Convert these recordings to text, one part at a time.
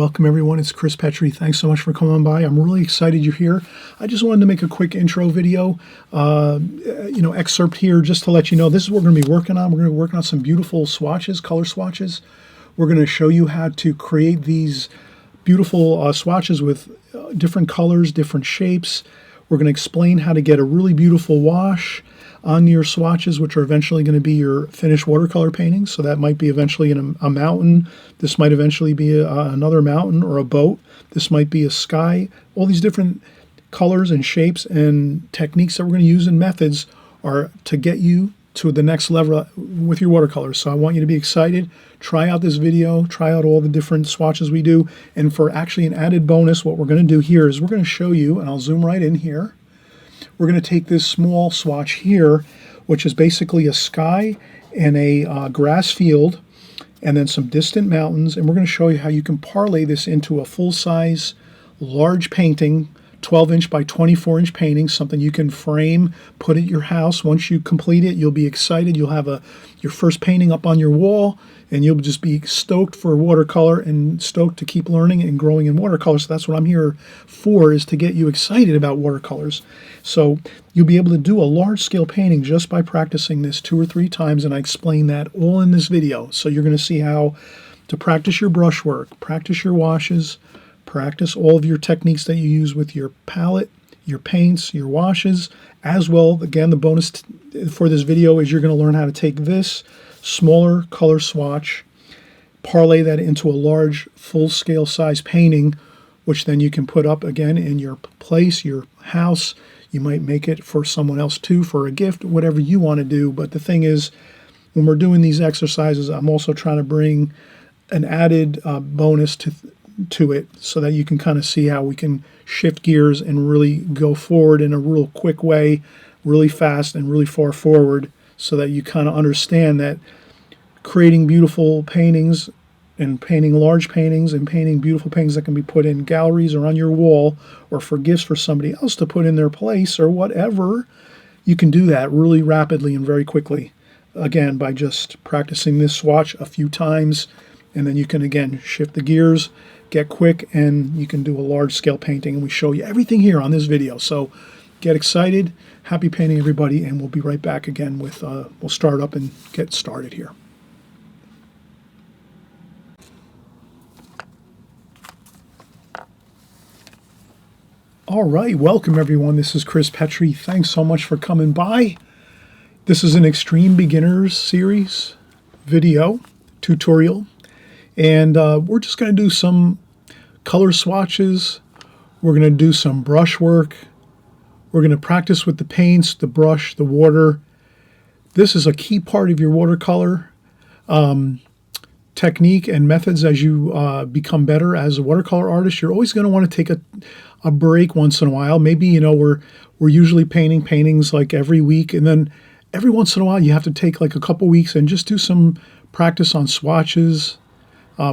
welcome everyone. It's Chris Petrie. Thanks so much for coming by. I'm really excited you're here. I just wanted to make a quick intro video, excerpt here just to let you know this is what we're going to be working on. We're going to be working on some beautiful swatches, color swatches. We're going to show you how to create these beautiful swatches with different colors, different shapes. We're going to explain how to get a really beautiful wash on your swatches, which are eventually going to be your finished watercolor paintings. So that might be eventually a mountain. This might eventually be another mountain or a boat. This might be a sky. All these different colors and shapes and techniques that we're going to use and methods are to get you to the next level with your watercolors. So I want you to be excited. Try out this video. Try out all the different swatches we do. And for actually an added bonus, what we're going to do here is we're going to show you, and I'll zoom right in here. We're going to take this small swatch here, which is basically a sky and a grass field, and then some distant mountains, and we're going to show you how you can parlay this into a full-size, large painting, 12-inch by 24-inch painting, something you can frame, put at your house. Once you complete it, you'll be excited. You'll have your first painting up on your wall, and you'll just be stoked for watercolor and stoked to keep learning and growing in watercolor. So that's what I'm here for, is to get you excited about watercolors. So you'll be able to do a large-scale painting just by practicing this 2 or 3 times, and I explain that all in this video. So you're going to see how to practice your brushwork, practice your washes, practice all of your techniques that you use with your palette, your paints, your washes, as well. Again, the bonus for this video is you're going to learn how to take this smaller color swatch, parlay that into a large full-scale size painting, which then you can put up again in your place, your house. You might make it for someone else too, for a gift, whatever you want to do. But the thing is, when we're doing these exercises, I'm also trying to bring an added bonus to it so that you can kind of see how we can shift gears and really go forward in a real quick way, really fast and really far forward, so that you kind of understand that creating beautiful paintings and painting large paintings and painting beautiful paintings that can be put in galleries or on your wall or for gifts for somebody else to put in their place or whatever, you can do that really rapidly and very quickly. Again, by just practicing this swatch a few times, and then you can again shift the gears, get quick, and you can do a large scale painting. And we show you everything here on this video. So get excited. Happy painting, everybody, and we'll be right back again with, we'll start up and get started here. All right, welcome everyone. This is Chris Petrie. Thanks so much for coming by. This is an Extreme Beginners series video tutorial, and we're just going to do some color swatches. We're going to do some brush work. We're going to practice with the paints, the brush, the water. This is a key part of your watercolor technique and methods as you become better as a watercolor artist. You're always going to want to take a break once in a while. Maybe, we're usually painting paintings like every week, and then every once in a while you have to take like a couple weeks and just do some practice on swatches,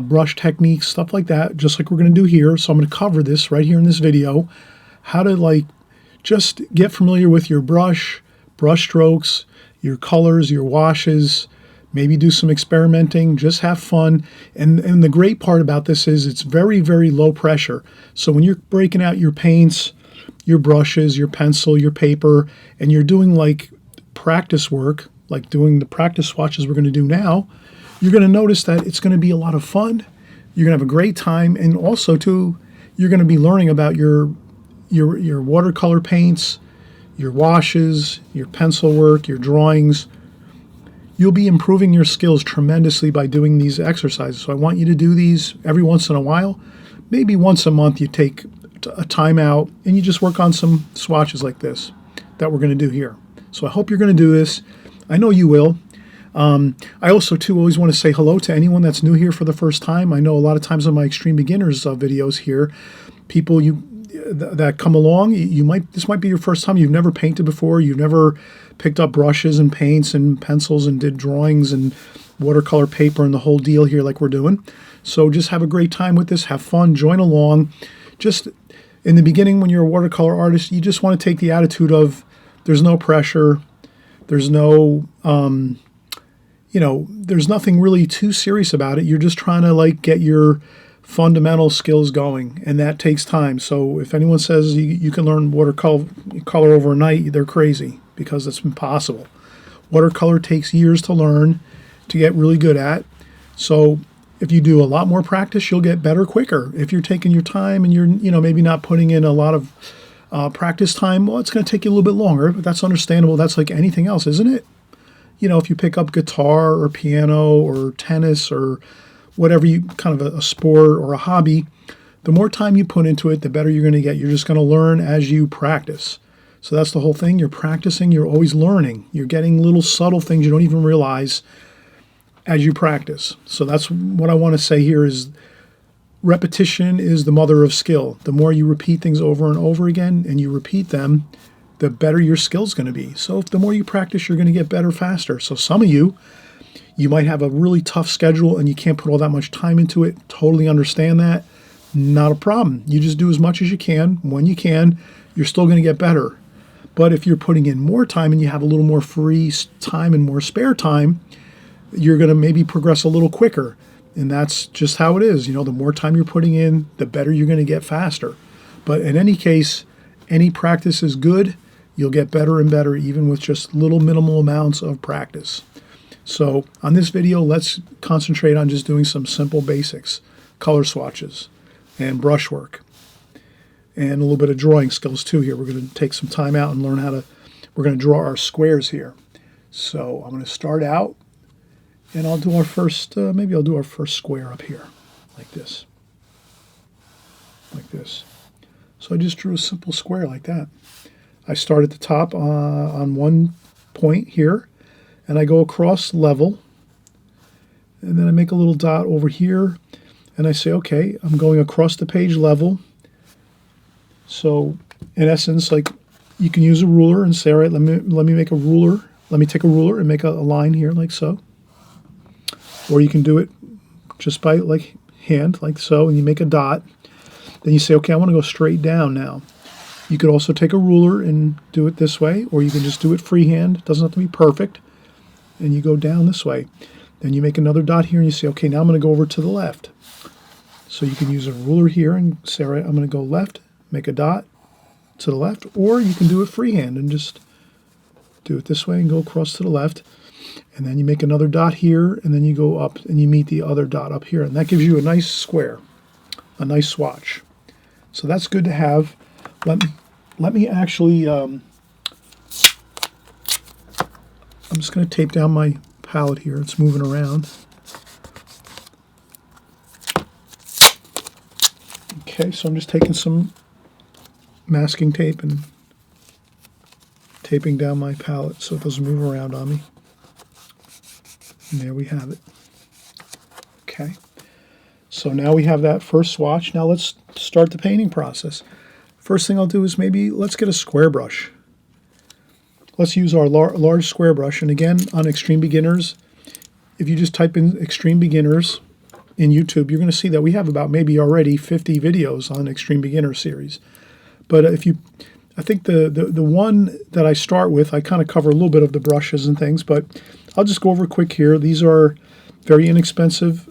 brush techniques, stuff like that, just like we're going to do here. So I'm going to cover this right here in this video, how to just get familiar with your brush strokes, your colors, your washes, maybe do some experimenting, just have fun. And the great part about this is it's very, very low pressure. So when you're breaking out your paints, your brushes, your pencil, your paper, and you're doing like practice work, like doing the practice swatches we're going to do now, you're going to notice that it's going to be a lot of fun. You're going to have a great time. And also too, you're going to be learning about your watercolor paints, your washes, your pencil work, your drawings. You'll be improving your skills tremendously by doing these exercises. So I want you to do these every once in a while. Maybe once a month you take a time out and you just work on some swatches like this that we're going to do here. So I hope you're going to do this. I know you will. I also too always want to say hello to anyone that's new here for the first time. I know a lot of times on my Extreme Beginners videos here, people that come along, this might be your first time. You've never painted before. You've never picked up brushes and paints and pencils and did drawings and watercolor paper and the whole deal here like we're doing. So just have a great time with this. Have fun. Join along. Just in the beginning, when you're a watercolor artist, you just want to take the attitude of there's no pressure. There's no, there's nothing really too serious about it. You're just trying to get your fundamental skills going, and that takes time. So if anyone says you can learn watercolor overnight, they're crazy, because it's impossible. Watercolor takes years to learn, to get really good at. So if you do a lot more practice, you'll get better quicker. If you're taking your time and you're maybe not putting in a lot of practice time, well, it's going to take you a little bit longer, but that's understandable. That's like anything else, isn't it? If you pick up guitar or piano or tennis or whatever, kind of a sport or a hobby, the more time you put into it, the better you're going to get. You're just going to learn as you practice. So that's the whole thing. You're practicing, you're always learning. You're getting little subtle things you don't even realize as you practice. So that's what I want to say here is repetition is the mother of skill. The more you repeat things over and over again and you repeat them, the better your skill's going to be. So if the more you practice, you're going to get better faster. So some of you might have a really tough schedule and you can't put all that much time into it. Totally understand that. Not a problem. You just do as much as you can. When you can, you're still going to get better. But if you're putting in more time and you have a little more free time and more spare time, you're going to maybe progress a little quicker. And that's just how it is. The more time you're putting in, the better you're going to get faster. But in any case, any practice is good. You'll get better and better even with just little minimal amounts of practice. So on this video, let's concentrate on just doing some simple basics, color swatches and brushwork, and a little bit of drawing skills too here. We're going to take some time out and learn we're going to draw our squares here. So I'm going to start out and I'll do our first, maybe I'll do our first square up here, like this. So I just drew a simple square like that. I start at the top on one point here, and I go across level, and then I make a little dot over here, and I say, okay, I'm going across the page level. So in essence, like, you can use a ruler and say, all right, let me make a ruler. Let me take a ruler and make a line here like so. Or you can do it just by like hand, like so, and you make a dot. Then you say, okay, I want to go straight down now. You could also take a ruler and do it this way, or you can just do it freehand. It doesn't have to be perfect. And you go down this way. Then you make another dot here and you say, okay, now I'm going to go over to the left. So you can use a ruler here and say, all right, I'm going to go left, make a dot to the left, or you can do it freehand and just do it this way and go across to the left. And then you make another dot here, and then you go up and you meet the other dot up here. And that gives you a nice square, a nice swatch. So that's good to have. Let me actually, I'm just going to tape down my palette here. It's moving around. Okay, so I'm just taking some masking tape and taping down my palette so it doesn't move around on me. And there we have it. Okay, so now we have that first swatch. Now let's start the painting process. First thing I'll do is let's get a square brush. Let's use our large square brush. And again, on Extreme Beginners, if you just type in Extreme Beginners in YouTube, you're going to see that we have about maybe already 50 videos on Extreme Beginner series. But I think the one that I start with, I kind of cover a little bit of the brushes and things, but I'll just go over quick here. These are very inexpensive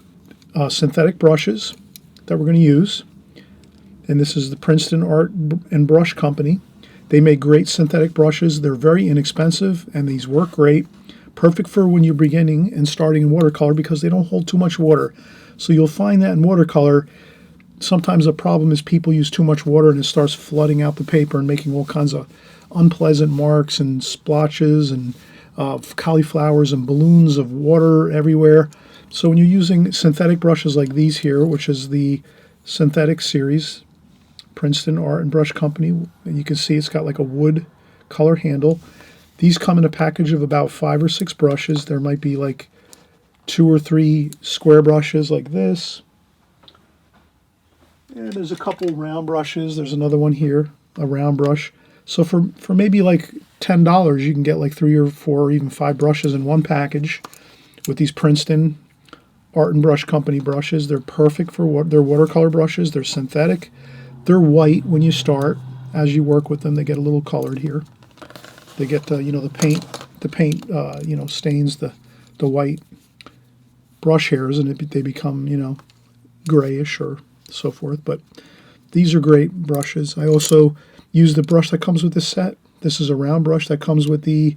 synthetic brushes that we're going to use. And this is the Princeton Art and Brush Company. They make great synthetic brushes. They're very inexpensive, and these work great. Perfect for when you're beginning and starting in watercolor because they don't hold too much water. So you'll find that in watercolor, sometimes a problem is people use too much water and it starts flooding out the paper and making all kinds of unpleasant marks and splotches and cauliflowers and balloons of water everywhere. So when you're using synthetic brushes like these here, which is the synthetic series, Princeton Art and Brush Company, and you can see it's got like a wood color handle. These come in a package of about 5 or 6 brushes. There might be like 2 or 3 square brushes like this. And there's a couple round brushes. There's another one here, a round brush. So for maybe like $10, you can get like 3 or 4 or even 5 brushes in one package with these Princeton Art and Brush Company brushes. They're perfect for they're watercolor brushes. They're synthetic. They're white when you start. As you work with them, they get a little colored here. They get the paint stains the white brush hairs, and they become grayish or so forth. But these are great brushes. I also use the brush that comes with this set. This is a round brush that comes with the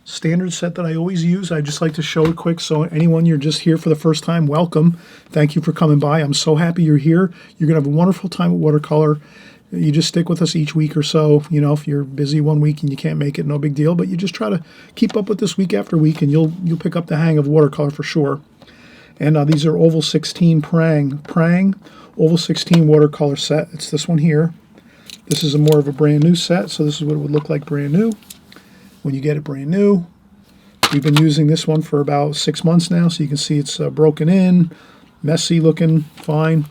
standard set that I always use. I just like to show it quick, so anyone you're just here for the first time, welcome. Thank you for coming by. I'm so happy you're here. You're going to have a wonderful time at Watercolor. You just stick with us each week or so. You know, if you're busy one week and you can't make it, no big deal. But you just try to keep up with this week after week, and you'll pick up the hang of watercolor for sure. And these are Oval 16 Prang Oval 16 watercolor set. It's this one here. This is more of a brand new set, so this is what it would look like brand new when you get it brand new. We've been using this one for about 6 months now, so you can see it's broken in, messy looking, fine.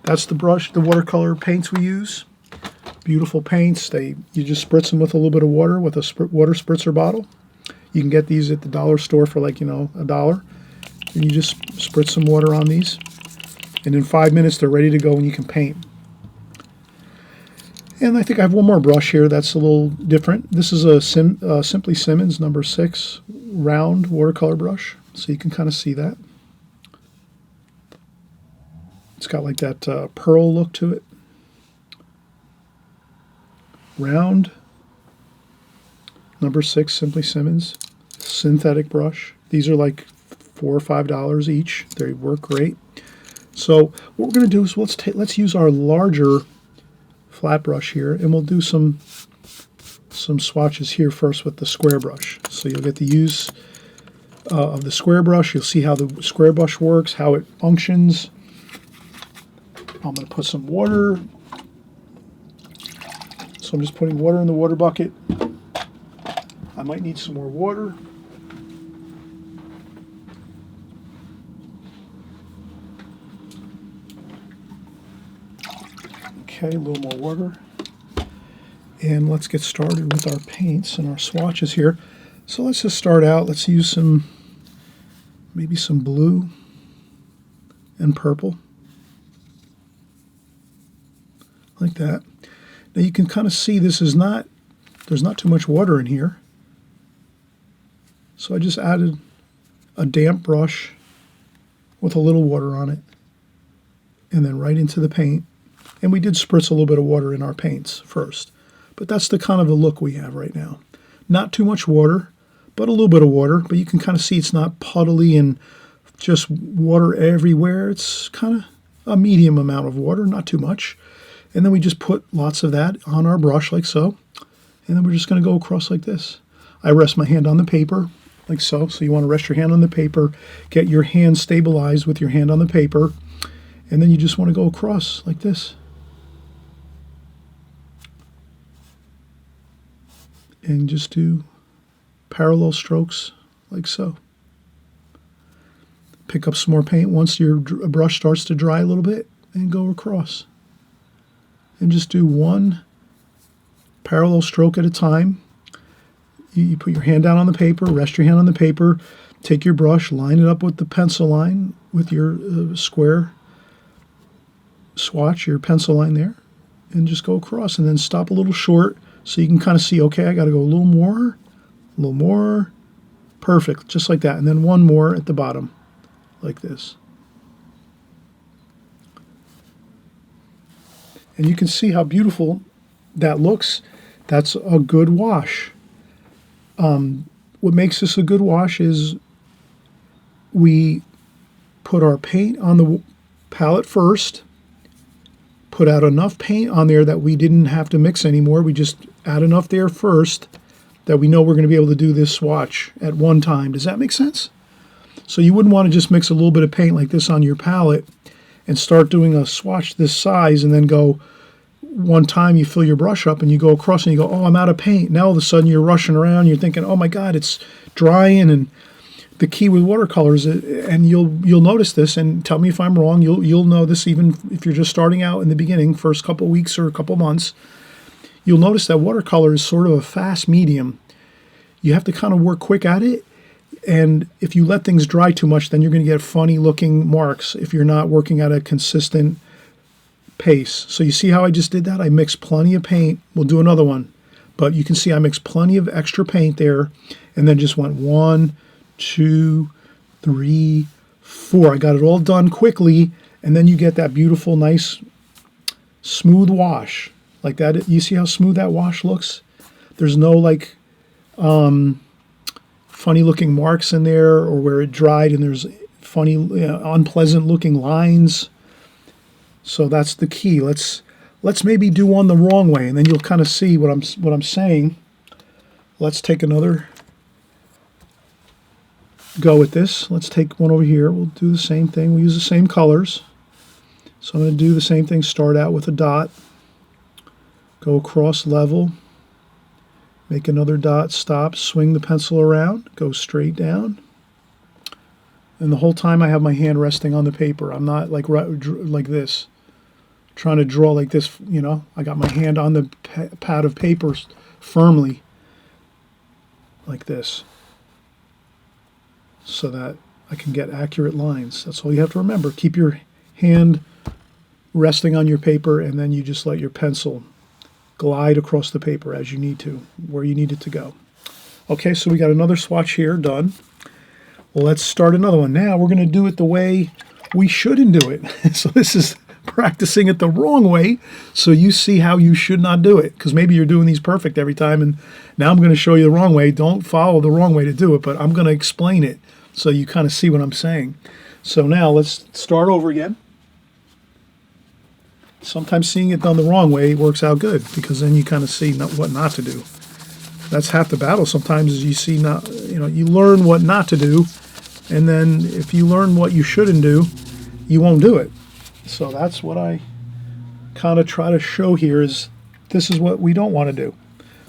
That's the brush, the watercolor paints we use. Beautiful paints. You just spritz them with a little bit of water with a water spritzer bottle. You can get these at the dollar store for like, $1. And you just spritz some water on these. And in 5 minutes, they're ready to go and you can paint. And I think I have one more brush here that's a little different. This is a Simply Simmons number 6 round watercolor brush. So you can kind of see that. It's got like that pearl look to it. Round, number 6, Simply Simmons, synthetic brush. These are like $4 or $5 each. They work great. So what we're going to do is let's use our larger flat brush here, and we'll do some swatches here first with the square brush. So you'll get the use of the square brush. You'll see how the square brush works, how it functions. I'm going to put some water. So I'm just putting water in the water bucket. I might need some more water. Okay, a little more water. And let's get started with our paints and our swatches here. So let's just start out. Let's use maybe some blue and purple. Like that. Now you can kind of see there's not too much water in here. So I just added a damp brush with a little water on it and then right into the paint. And we did spritz a little bit of water in our paints first. But that's the kind of the look we have right now. Not too much water, but a little bit of water. But you can kind of see it's not puddly and just water everywhere. It's kind of a medium amount of water, not too much. And then we just put lots of that on our brush like so. And then we're just going to go across like this. I rest my hand on the paper like so. So you want to rest your hand on the paper, get your hand stabilized with your hand on the paper. And then you just want to go across like this. And just do parallel strokes like so. Pick up some more paint once your brush starts to dry a little bit and go across. And just do one parallel stroke at a time. You put your hand down on the paper, rest your hand on the paper, take your brush, line it up with the pencil line with your square swatch, your pencil line there, and just go across and then stop a little short so you can kind of see, okay, I got to go a little more, perfect, just like that. And then one more at the bottom, like this. And you can see how beautiful that looks. That's a good wash. What makes this a good wash is we put our paint on the palette first, put out enough paint on there that we didn't have to mix anymore. We just add enough there first that we know we're going to be able to do this swatch at one time. Does that make sense? So you wouldn't want to just mix a little bit of paint like this on your palette and start doing a swatch this size and then go one time you fill your brush up and you go across and you go, oh, I'm out of paint. Now all of a sudden you're rushing around, you're thinking, oh my God, it's drying. And the key with watercolors, and you'll notice this, and tell me if I'm wrong, you'll know this even if you're just starting out in the beginning, first couple weeks or a couple months, you'll notice that watercolor is sort of a fast medium. You have to kind of work quick at it. And if you let things dry too much, then you're going to get funny looking marks if you're not working at a consistent pace. So you see how I just did that? I mixed plenty of paint. We'll do another one. But you can see I mixed plenty of extra paint there and then just went 1, 2, 3, 4. I got it all done quickly And then you get that beautiful, nice, smooth wash. Like that. You see how smooth that wash looks? There's no like funny looking marks in there, or where it dried and there's funny, unpleasant looking lines. So that's the key. Let's maybe do one the wrong way, and then you'll kind of see what I'm saying. Let's take another go at this. Let's take one over here. We'll do the same thing. We'll use the same colors. So I'm going to do the same thing. Start out with a dot. Go across level. Make another dot. Stop. Swing the pencil around. Go straight down. And the whole time I have my hand resting on the paper. I'm not like this. Trying to draw like this, I got my hand on the pad of paper firmly. Like this. So that I can get accurate lines. That's all you have to remember. Keep your hand resting on your paper, and then you just let your pencil glide across the paper as you need to, where you need it to go. Okay, so we got another swatch here done. Well, let's start another one. Now we're going to do it the way we shouldn't do it. So this is practicing it the wrong way, so you see how you should not do it, because maybe you're doing these perfect every time, and now I'm going to show you the wrong way. Don't follow the wrong way to do it, but I'm going to explain it so you kind of see what I'm saying. So now let's start over again. Sometimes seeing it done the wrong way works out good, because then you kind of see what not to do. That's half the battle. Sometimes is you see you learn what not to do, and then if you learn what you shouldn't do, you won't do it. So that's what I kind of try to show here, is this is what we don't want to do.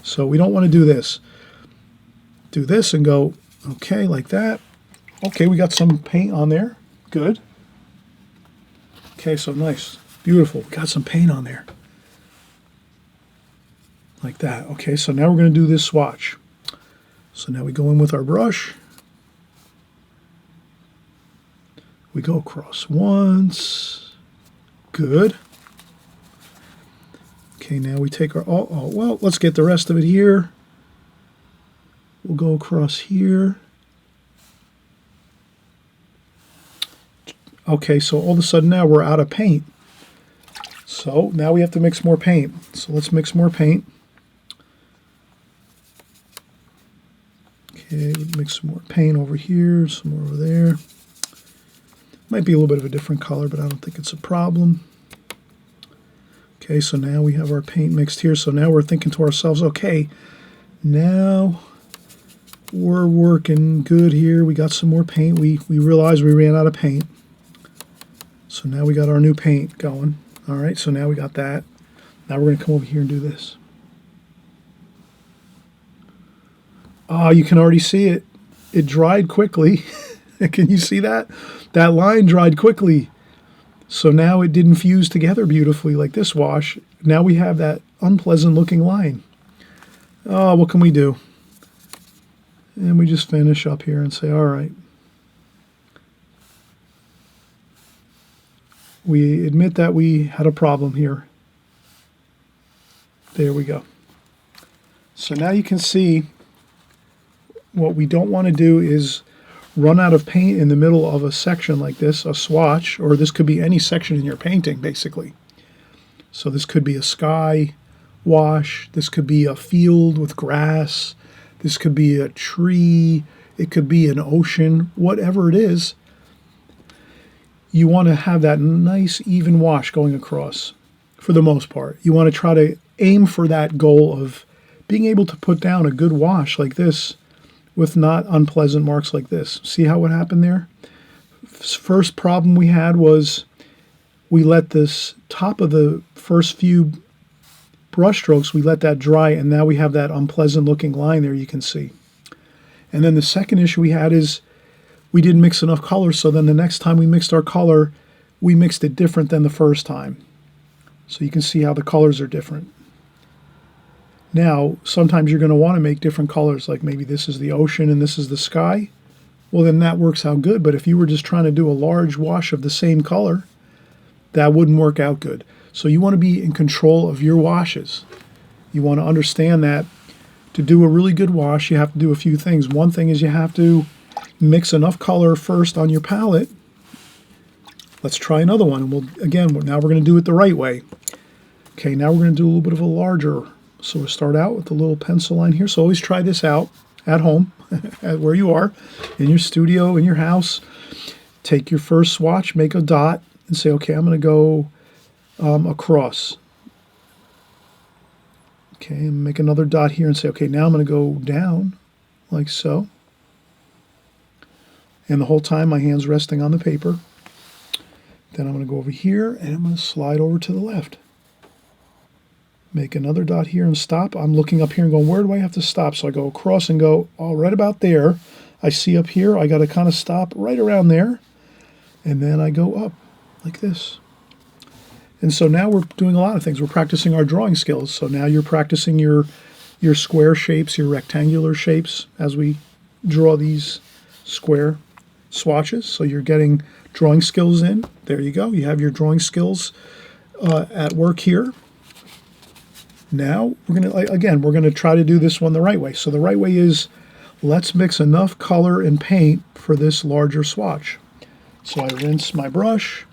So we don't want to do this. Do this and go, okay, like that. Okay, we got some paint on there. Good. Okay, so nice. Beautiful. We got some paint on there. Like that. Okay, so now we're going to do this swatch. So now we go in with our brush. We go across once. Good. Okay, now we take our, well, let's get the rest of it here. We'll go across here. Okay, so all of a sudden now we're out of paint. So now we have to mix more paint. So let's mix more paint. Okay, mix some more paint over here, some more over there. Might be a little bit of a different color, but I don't think it's a problem. Okay, so now we have our paint mixed here. So now we're thinking to ourselves, okay, now we're working good here. We got some more paint. We realized we ran out of paint. So now we got our new paint going. All right, so now we got that. Now we're going to come over here and do this. Oh, you can already see it. It dried quickly. Can you see that? That line dried quickly. So now it didn't fuse together beautifully like this wash. Now we have that unpleasant looking line. Oh, what can we do? And we just finish up here and say, all right. We admit that we had a problem here. There we go. So now you can see what we don't want to do is run out of paint in the middle of a section like this, a swatch, or this could be any section in your painting, basically. So this could be a sky wash, this could be a field with grass, this could be a tree, it could be an ocean, whatever it is. You want to have that nice even wash going across for the most part. You want to try to aim for that goal of being able to put down a good wash like this with not unpleasant marks like this. See how what happened there? First problem we had was we let this top of the first few brush strokes, we let that dry, and now we have that unpleasant looking line there you can see. And then the second issue we had is we didn't mix enough color, so then the next time we mixed our color, we mixed it different than the first time. So you can see how the colors are different. Now, sometimes you're going to want to make different colors, like maybe this is the ocean and this is the sky. Well, then that works out good, but if you were just trying to do a large wash of the same color, that wouldn't work out good. So you want to be in control of your washes. You want to understand that to do a really good wash, you have to do a few things. One thing is you have to mix enough color first on your palette Let's try another one. And now we're going to do it the right way. Okay, now we're going to do a little bit of a larger. So we'll start out with the little pencil line here. So always try this out at home, at where you are, in your studio, in your house. Take your first swatch, make a dot, and say, okay, I'm going to go across. Okay, and make another dot here and say, okay, now I'm going to go down, like so. And the whole time my hand's resting on the paper. Then I'm going to go over here, and I'm going to slide over to the left. Make another dot here and stop. I'm looking up here and going, where do I have to stop? So I go across and go, oh, right about there. I see up here, I got to kind of stop right around there. And then I go up like this. And so now we're doing a lot of things. We're practicing our drawing skills. So now you're practicing your square shapes, your rectangular shapes as we draw these square swatches. So you're getting drawing skills in. There you go. You have your drawing skills at work here. Now, we're going to try to do this one the right way. So the right way is, let's mix enough color and paint for this larger swatch. So I rinse my brush.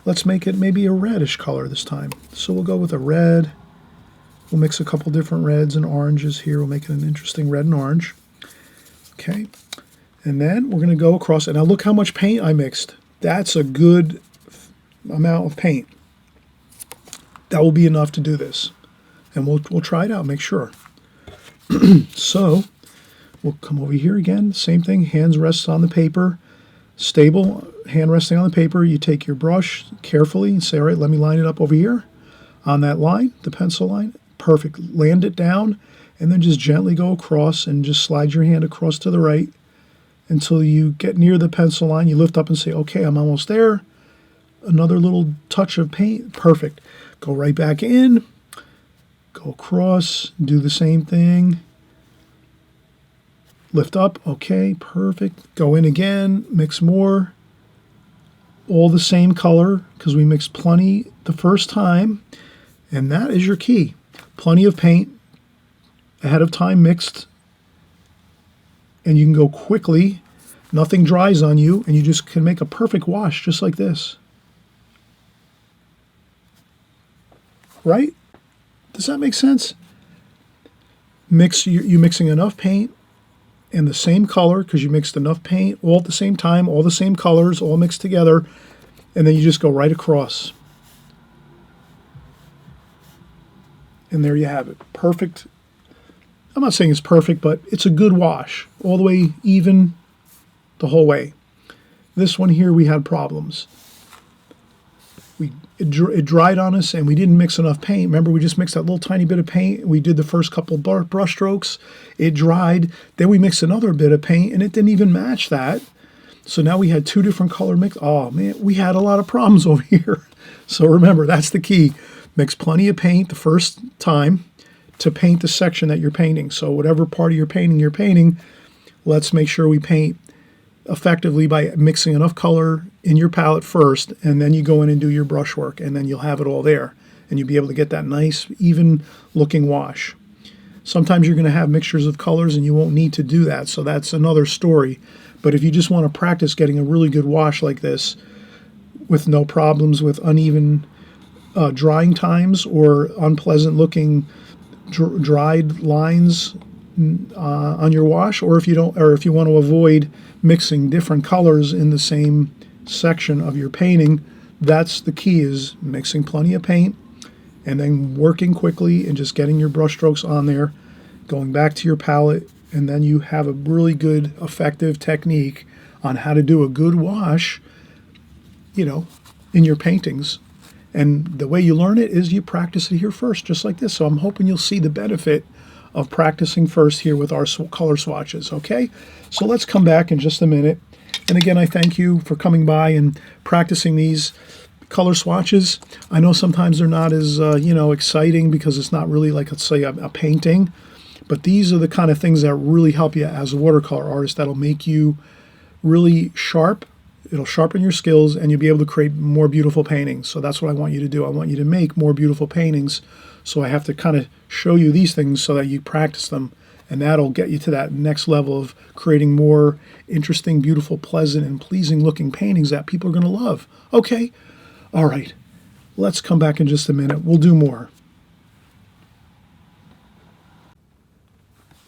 Let's make it maybe a reddish color this time. So we'll go with a red. We'll mix a couple different reds and oranges here. We'll make it an interesting red and orange. Okay. And then we're going to go across. And now look how much paint I mixed. That's a good amount of paint. That will be enough to do this. And we'll try it out, make sure. So we'll come over here again, same thing, hands rest on the paper, stable, hand resting on the paper. You take your brush carefully and say, all right, let me line it up over here on that line, the pencil line. Perfect. Land it down, and then just gently go across and just slide your hand across to the right until you get near the pencil line. You lift up and say, okay, I'm almost there. Another little touch of paint. Perfect. Go right back in. Go across, do the same thing. Lift up, okay, perfect. Go in again, mix more. All the same color, because we mixed plenty the first time. And that is your key. Plenty of paint, ahead of time mixed. And you can go quickly. Nothing dries on you, and you just can make a perfect wash just like this. Right? Does that make sense? You're mixing enough paint and the same color because you mixed enough paint all at the same time, all the same colors, all mixed together, and then you just go right across. And there you have it. Perfect. I'm not saying it's perfect, but it's a good wash. All the way even the whole way. This one here, we had problems. It dried on us, and we didn't mix enough paint. Remember, we just mixed that little tiny bit of paint. We did the first couple brush strokes. It dried. Then we mixed another bit of paint, and it didn't even match that. So now we had two different color mix. Oh, man, we had a lot of problems over here. So remember, that's the key. Mix plenty of paint the first time to paint the section that you're painting. So whatever part of your painting you're painting, let's make sure we paint effectively by mixing enough color in your palette first, and then you go in and do your brushwork, and then you'll have it all there, and you'll be able to get that nice, even looking wash. Sometimes you're going to have mixtures of colors and you won't need to do that, so that's another story. But if you just want to practice getting a really good wash like this with no problems with uneven drying times or unpleasant looking dried lines on your wash, or if you want to avoid mixing different colors in the same section of your painting, that's the key, is mixing plenty of paint and then working quickly and just getting your brush strokes on there, going back to your palette, and then you have a really good, effective technique on how to do a good wash, in your paintings. And the way you learn it is you practice it here first, just like this. So I'm hoping you'll see the benefit of practicing first here with our color swatches, okay? So let's come back in just a minute. And again, I thank you for coming by and practicing these color swatches. I know sometimes they're not as, exciting because it's not really like, let's say, a painting. But these are the kind of things that really help you as a watercolor artist. That'll make you really sharp. It'll sharpen your skills, and you'll be able to create more beautiful paintings. So that's what I want you to do. I want you to make more beautiful paintings. So I have to kind of show you these things so that you practice them and that'll get you to that next level of creating more interesting, beautiful, pleasant, and pleasing looking paintings that people are going to love. Okay, all right, let's come back in just a minute. We'll do more.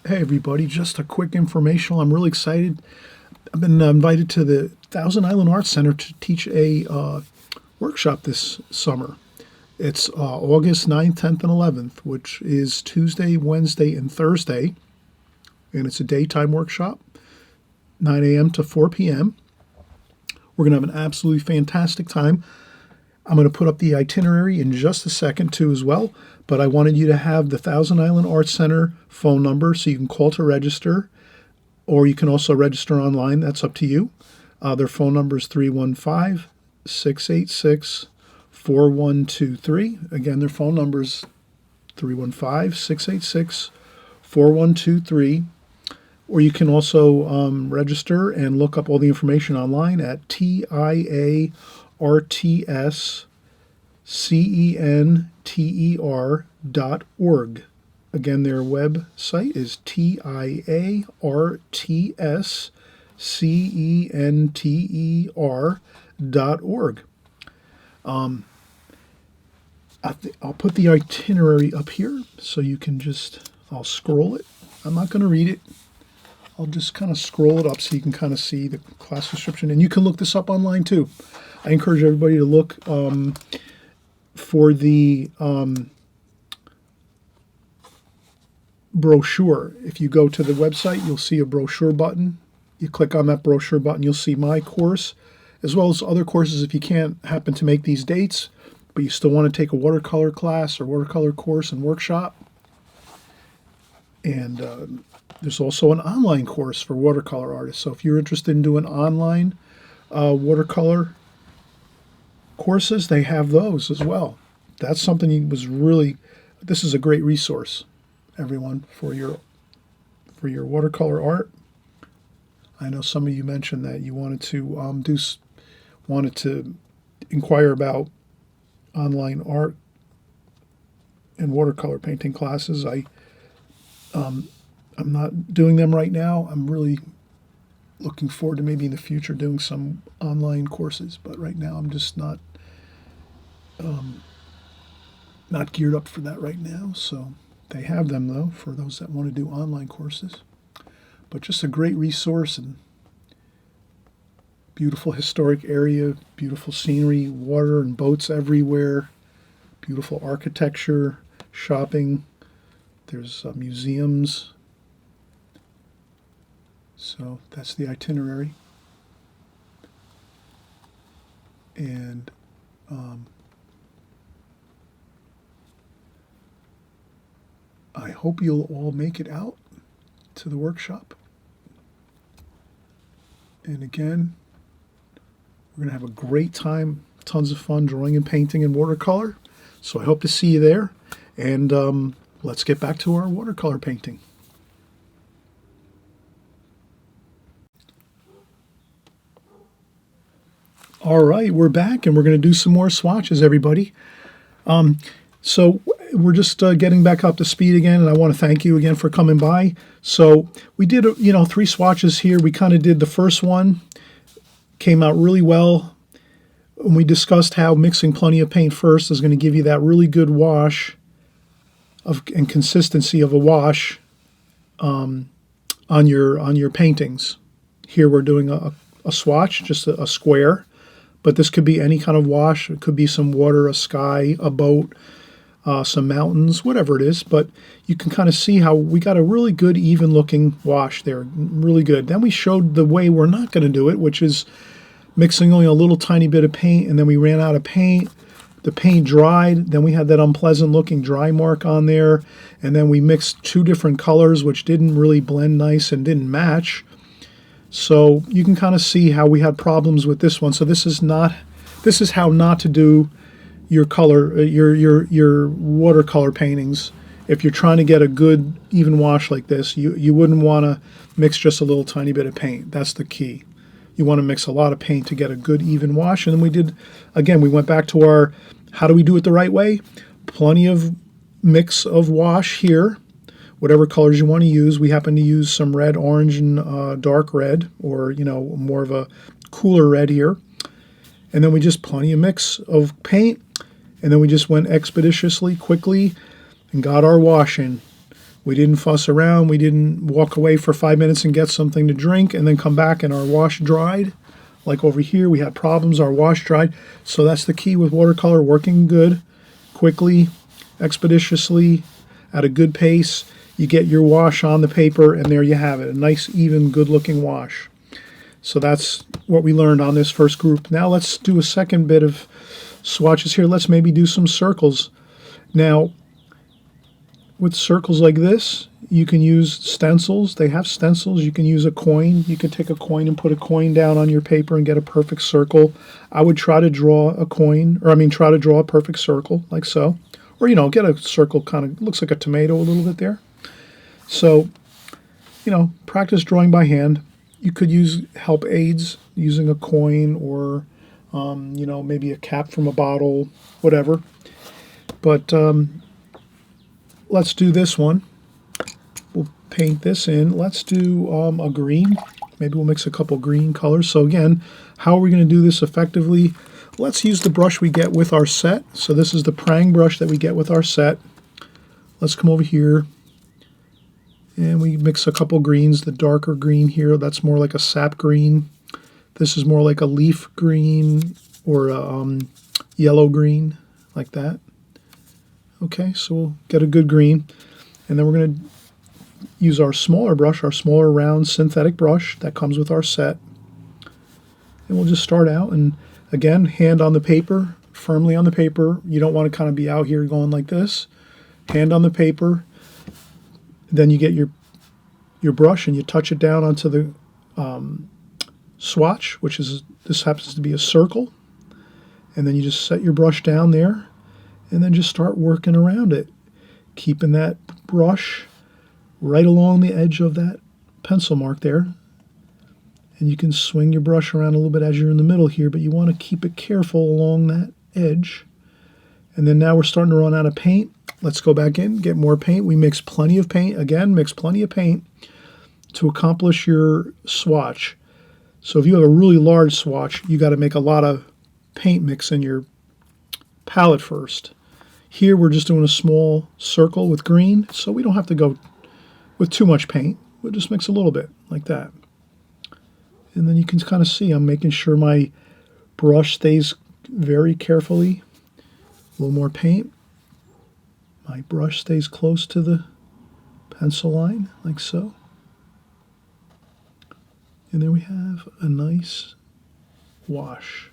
Hey everybody, just a quick informational. I'm really excited. I've been invited to the Thousand Island Arts Center to teach a workshop this summer. It's August 9th, 10th, and 11th, which is Tuesday, Wednesday, and Thursday. And it's a daytime workshop, 9 a.m. to 4 p.m. We're going to have an absolutely fantastic time. I'm going to put up the itinerary in just a second too as well, but I wanted you to have the Thousand Island Arts Center phone number so you can call to register, or you can also register online. That's up to you. Their phone number is 315-686-4123. Again, their phone number is 315-686-4123. Or you can also register and look up all the information online at TIARTSCENTER.org. Again, their website is TIARTSCENTER.org. I'll put the itinerary up here so you can I'll scroll it. I'm not going to read it. I'll just kind of scroll it up so you can kind of see the class description. And you can look this up online too. I encourage everybody to look for the brochure. If you go to the website, you'll see a brochure button. You click on that brochure button, you'll see my course, as well as other courses if you can't happen to make these dates, but you still want to take a watercolor class or watercolor course and workshop. And there's also an online course for watercolor artists. So if you're interested in doing online watercolor courses, they have those as well. That's something this is a great resource, everyone, for your watercolor art. I know some of you mentioned that you wanted to inquire about online art and watercolor painting classes. I'm not doing them right now. I'm really looking forward to maybe in the future doing some online courses, but right now I'm just not geared up for that right now. So they have them though for those that want to do online courses. But just a great resource, and beautiful historic area, beautiful scenery, water and boats everywhere, beautiful architecture, shopping. There's museums. So that's the itinerary. And I hope you'll all make it out to the workshop. And again, we're going to have a great time, tons of fun drawing and painting in watercolor. So I hope to see you there. And let's get back to our watercolor painting. All right, we're back, and we're going to do some more swatches, everybody. So we're just getting back up to speed again, and I want to thank you again for coming by. So we did, 3 swatches here. We kind of did the first one, came out really well. And we discussed how mixing plenty of paint first is going to give you that really good wash and consistency of a wash on your paintings. Here we're doing a swatch, just a square. But this could be any kind of wash. It could be some water, a sky, a boat, some mountains, whatever it is. But you can kind of see how we got a really good, even-looking wash there. Really good. Then we showed the way we're not going to do it, which is mixing only a little tiny bit of paint, and then we ran out of paint. The paint dried. Then we had that unpleasant-looking dry mark on there. And then we mixed 2 different colors, which didn't really blend nice and didn't match. So you can kind of see how we had problems with this one. So this is how not to do your color, your watercolor paintings. If you're trying to get a good even wash like this, you wouldn't want to mix just a little tiny bit of paint. That's the key. You want to mix a lot of paint to get a good even wash. And then we went back to our, how do we do it the right way? Plenty of mix of wash here whatever colors you want to use. We happen to use some red, orange, and dark red, or, you know, more of a cooler red here. And then we just plenty of mix of paint. And then we just went expeditiously, quickly, and got our wash in. We didn't fuss around. We didn't walk away for 5 minutes and get something to drink and then come back and our wash dried. Like over here, we had problems. Our wash dried. So that's the key with watercolor, working good, quickly, expeditiously, at a good pace. You get your wash on the paper, and there you have it. A nice, even, good-looking wash. So that's what we learned on this first group. Now let's do a second bit of swatches here. Let's maybe do some circles. Now, with circles like this, you can use stencils. They have stencils. You can use a coin. You could take a coin and put a coin down on your paper and get a perfect circle. I would try to draw a coin, or try to draw a perfect circle, like so. Or, you know, get a circle kind of, looks like a tomato a little bit there. So, you know, practice drawing by hand. You could use help aids using a coin or, you know, maybe a cap from a bottle, whatever. But let's do this one. We'll paint this in. Let's do a green. Maybe we'll mix a couple green colors. So again, how are we going to do this effectively? Let's use the brush we get with our set. So this is the prang brush that we get with our set. Let's come over here and we mix a couple greens. The darker green here, that's more like a sap green. This is more like a leaf green or a yellow green, like that. Okay, so we'll get a good green. And then we're going to use our smaller brush, our smaller round synthetic brush that comes with our set. And we'll just start out, and again, hand on the paper, firmly on the paper. You don't want to kind of be out here going like this. Hand on the paper. Then you get your brush and you touch it down onto the swatch, which is, this happens to be a circle. And then you just set your brush down there and then just start working around it, keeping that brush right along the edge of that pencil mark there. And you can swing your brush around a little bit as you're in the middle here, but you want to keep it careful along that edge. And then now we're starting to run out of paint. Let's go back in, get more paint. We mix plenty of paint. Again, mix plenty of paint to accomplish your swatch. So if you have a really large swatch, you got to make a lot of paint mix in your palette first. Here we're just doing a small circle with green, so we don't have to go with too much paint. We'll just mix a little bit, like that. And then you can kind of see I'm making sure my brush stays very carefully. A little more paint. My brush stays close to the pencil line, like so. And there we have a nice wash.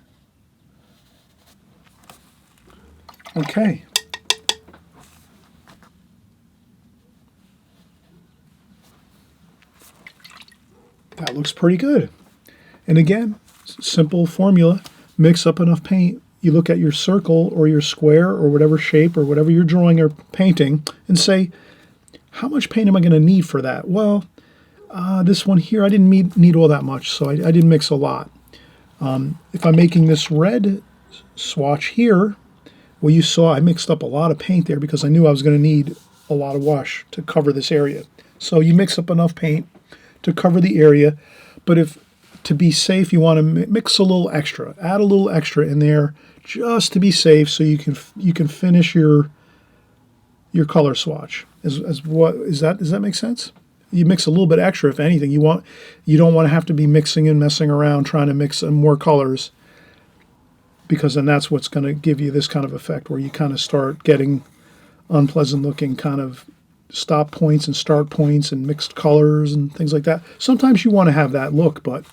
Okay. That looks pretty good. And again, simple formula, mix up enough paint. You look at your circle or your square or whatever shape or whatever you're drawing or painting and say, how much paint am I going to need for that? Well, this one here, I didn't need all that much, so I didn't mix a lot. If I'm making this red swatch here, well, you saw I mixed up a lot of paint there because I knew I was going to need a lot of wash to cover this area. So you mix up enough paint to cover the area, but if to be safe, you want to mix a little extra, add a little extra in there just to be safe, so you can finish your color swatch. Does that make sense? You mix a little bit extra, if anything. You don't want to have to be mixing and messing around trying to mix more colors, because then that's what's going to give you this kind of effect where you kind of start getting unpleasant looking kind of stop points and start points and mixed colors and things like that. Sometimes you want to have that look, but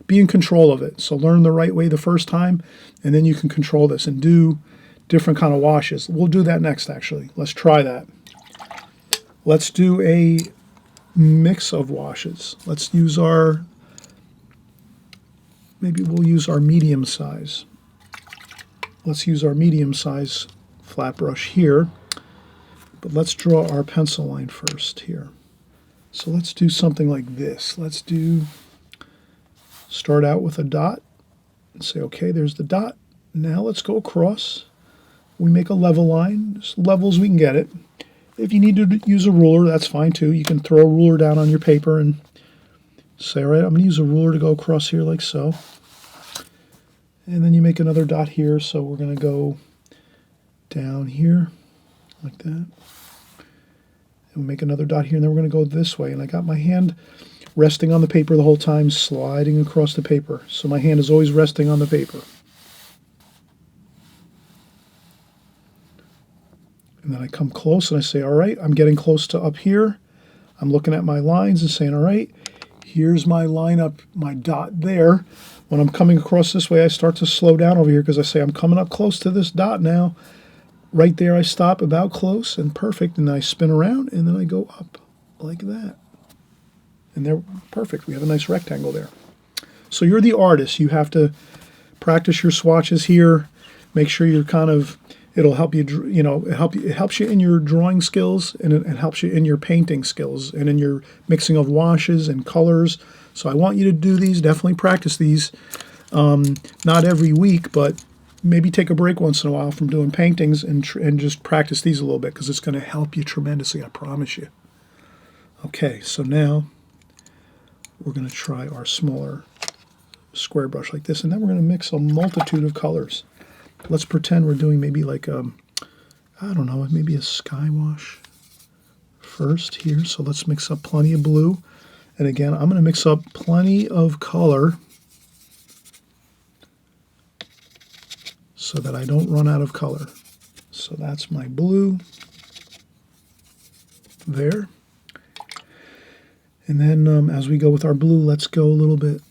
be in control of it. So learn the right way the first time, and then you can control this and do different kind of washes. We'll do that next, actually. Let's try that. Let's do a mix of washes. Let's use maybe we'll use our medium size. Let's use our medium size flat brush here. But let's draw our pencil line first here. So let's do something like this. Start out with a dot and say, okay, there's the dot. Now let's go across. We make a level line, as level as we can get it. If you need to use a ruler, that's fine too. You can throw a ruler down on your paper and say, all right, I'm going to use a ruler to go across here like so. And then you make another dot here, so we're going to go down here like that. And we'll make another dot here, and then we're going to go this way. And I got my hand resting on the paper the whole time, sliding across the paper. So my hand is always resting on the paper. And then I come close and I say, all right, I'm getting close to up here. I'm looking at my lines and saying, all right, here's my line up, my dot there. When I'm coming across this way, I start to slow down over here because I say I'm coming up close to this dot now. Right there I stop about close and perfect, and then I spin around and then I go up like that. And they're perfect. We have a nice rectangle there. So you're the artist. You have to practice your swatches here. Make sure you're kind of, it'll help you, it helps you in your drawing skills, and it helps you in your painting skills and in your mixing of washes and colors. So I want you to do these, definitely practice these, not every week, but maybe take a break once in a while from doing paintings and just practice these a little bit, because it's going to help you tremendously, I promise you. Okay, so now we're going to try our smaller square brush like this, and then we're going to mix a multitude of colors. Let's pretend we're doing maybe like I don't know, maybe a sky wash first here. So let's mix up plenty of blue. And again, I'm going to mix up plenty of color so that I don't run out of color. So that's my blue there. And then as we go with our blue, let's go a little bit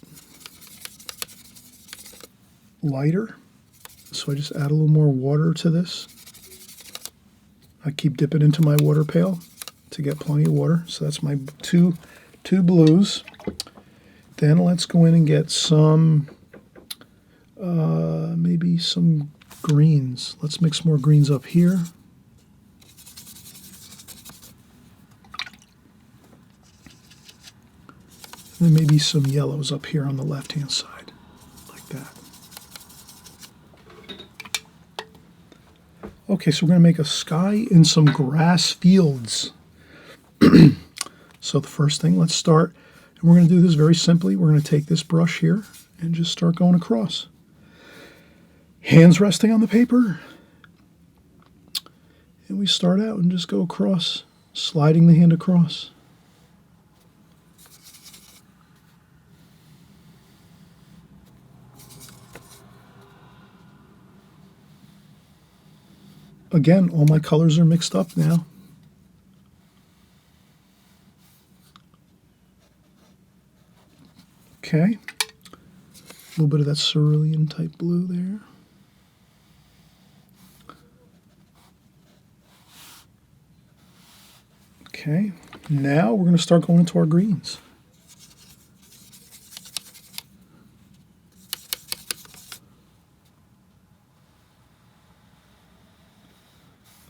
lighter. So I just add a little more water to this. I keep dipping into my water pail to get plenty of water. So that's my two blues. Then let's go in and get some, maybe some greens. Let's mix more greens up here. And then maybe some yellows up here on the left-hand side, like that. Okay, so we're going to make a sky in some grass fields. So the first thing, let's start, and we're going to do this very simply. We're going to take this brush here and just start going across. Hands resting on the paper. And we start out and just go across, sliding the hand across. Again, all my colors are mixed up now. Okay. A little bit of that cerulean type blue there. Okay. Now we're going to start going into our greens.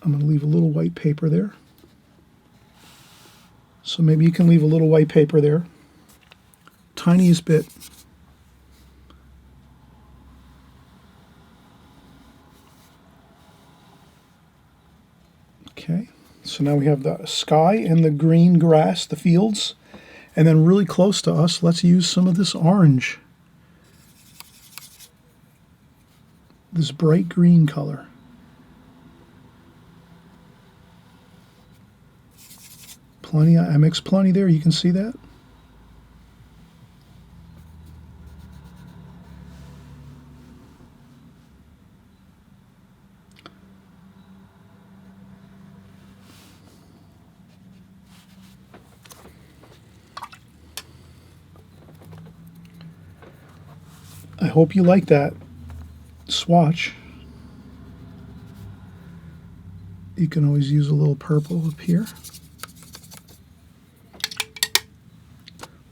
I'm going to leave a little white paper there. So maybe you can leave a little white paper there. Tiniest bit. Okay, so now we have the sky and the green grass, the fields. And then really close to us, let's use some of this orange. This bright green color. Plenty, I mixed plenty there, you can see that. I hope you like that swatch. You can always use a little purple up here.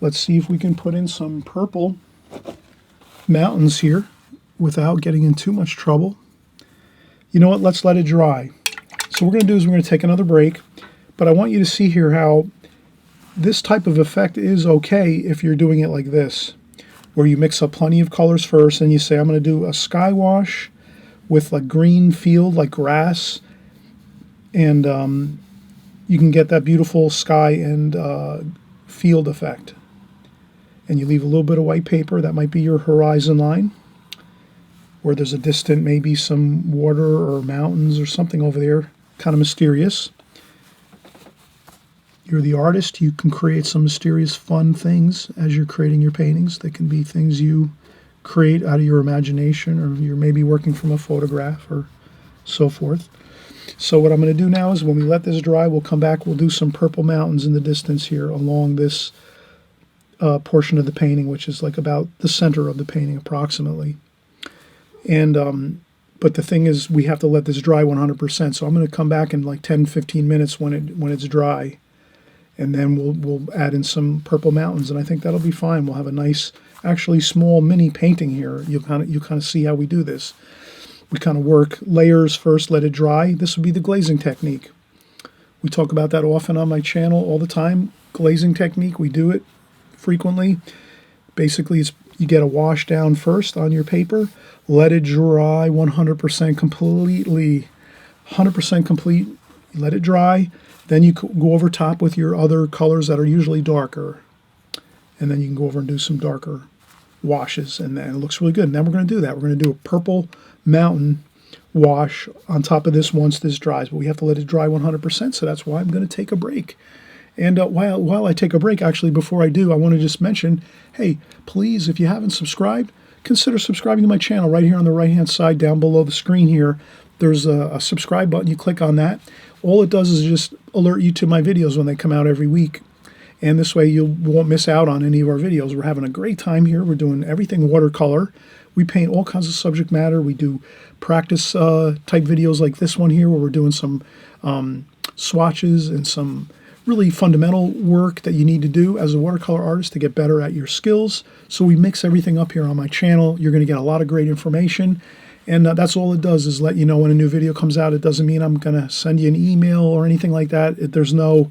Let's see if we can put in some purple mountains here without getting in too much trouble. You know what? Let's let it dry. So what we're going to do is we're going to take another break, but I want you to see here how this type of effect is okay if you're doing it like this, where you mix up plenty of colors first and you say, I'm going to do a sky wash with a green field like grass and you can get that beautiful sky and field effect. And you leave a little bit of white paper, that might be your horizon line, where there's a distant, maybe some water or mountains or something over there, kind of mysterious. You're the artist, you can create some mysterious, fun things as you're creating your paintings. They can be things you create out of your imagination, or you're maybe working from a photograph or so forth. So what I'm going to do now is when we let this dry, we'll come back, we'll do some purple mountains in the distance here along this portion of the painting, which is like about the center of the painting approximately. And but the thing is, we have to let this dry 100%. So I'm going to come back in like 10-15 minutes when it's dry, and then we'll add in some purple mountains, and I think that'll be fine. We'll have a nice, actually small mini painting here. You'll kind of see how we do this. We kind of work layers first, let it dry. This would be the glazing technique. We talk about that often on my channel all the time. Glazing technique, we do it frequently. Basically, you get a wash down first on your paper, let it dry 100% completely, 100% complete, you let it dry, then you go over top with your other colors that are usually darker, and then you can go over and do some darker washes, and then it looks really good. And then we're going to do that. We're going to do a purple mountain wash on top of this once this dries, but we have to let it dry 100%, so that's why I'm going to take a break. And while I take a break, actually, before I do, I want to just mention, hey, please, if you haven't subscribed, consider subscribing to my channel right here on the right-hand side down below the screen here. There's a subscribe button. You click on that. All it does is just alert you to my videos when they come out every week. And this way you won't miss out on any of our videos. We're having a great time here. We're doing everything watercolor. We paint all kinds of subject matter. We do practice type videos like this one here, where we're doing some swatches and some really fundamental work that you need to do as a watercolor artist to get better at your skills. So we mix everything up here on my channel. You're going to get a lot of great information. And that's all it does, is let you know when a new video comes out. It doesn't mean I'm going to send you an email or anything like that. There's no...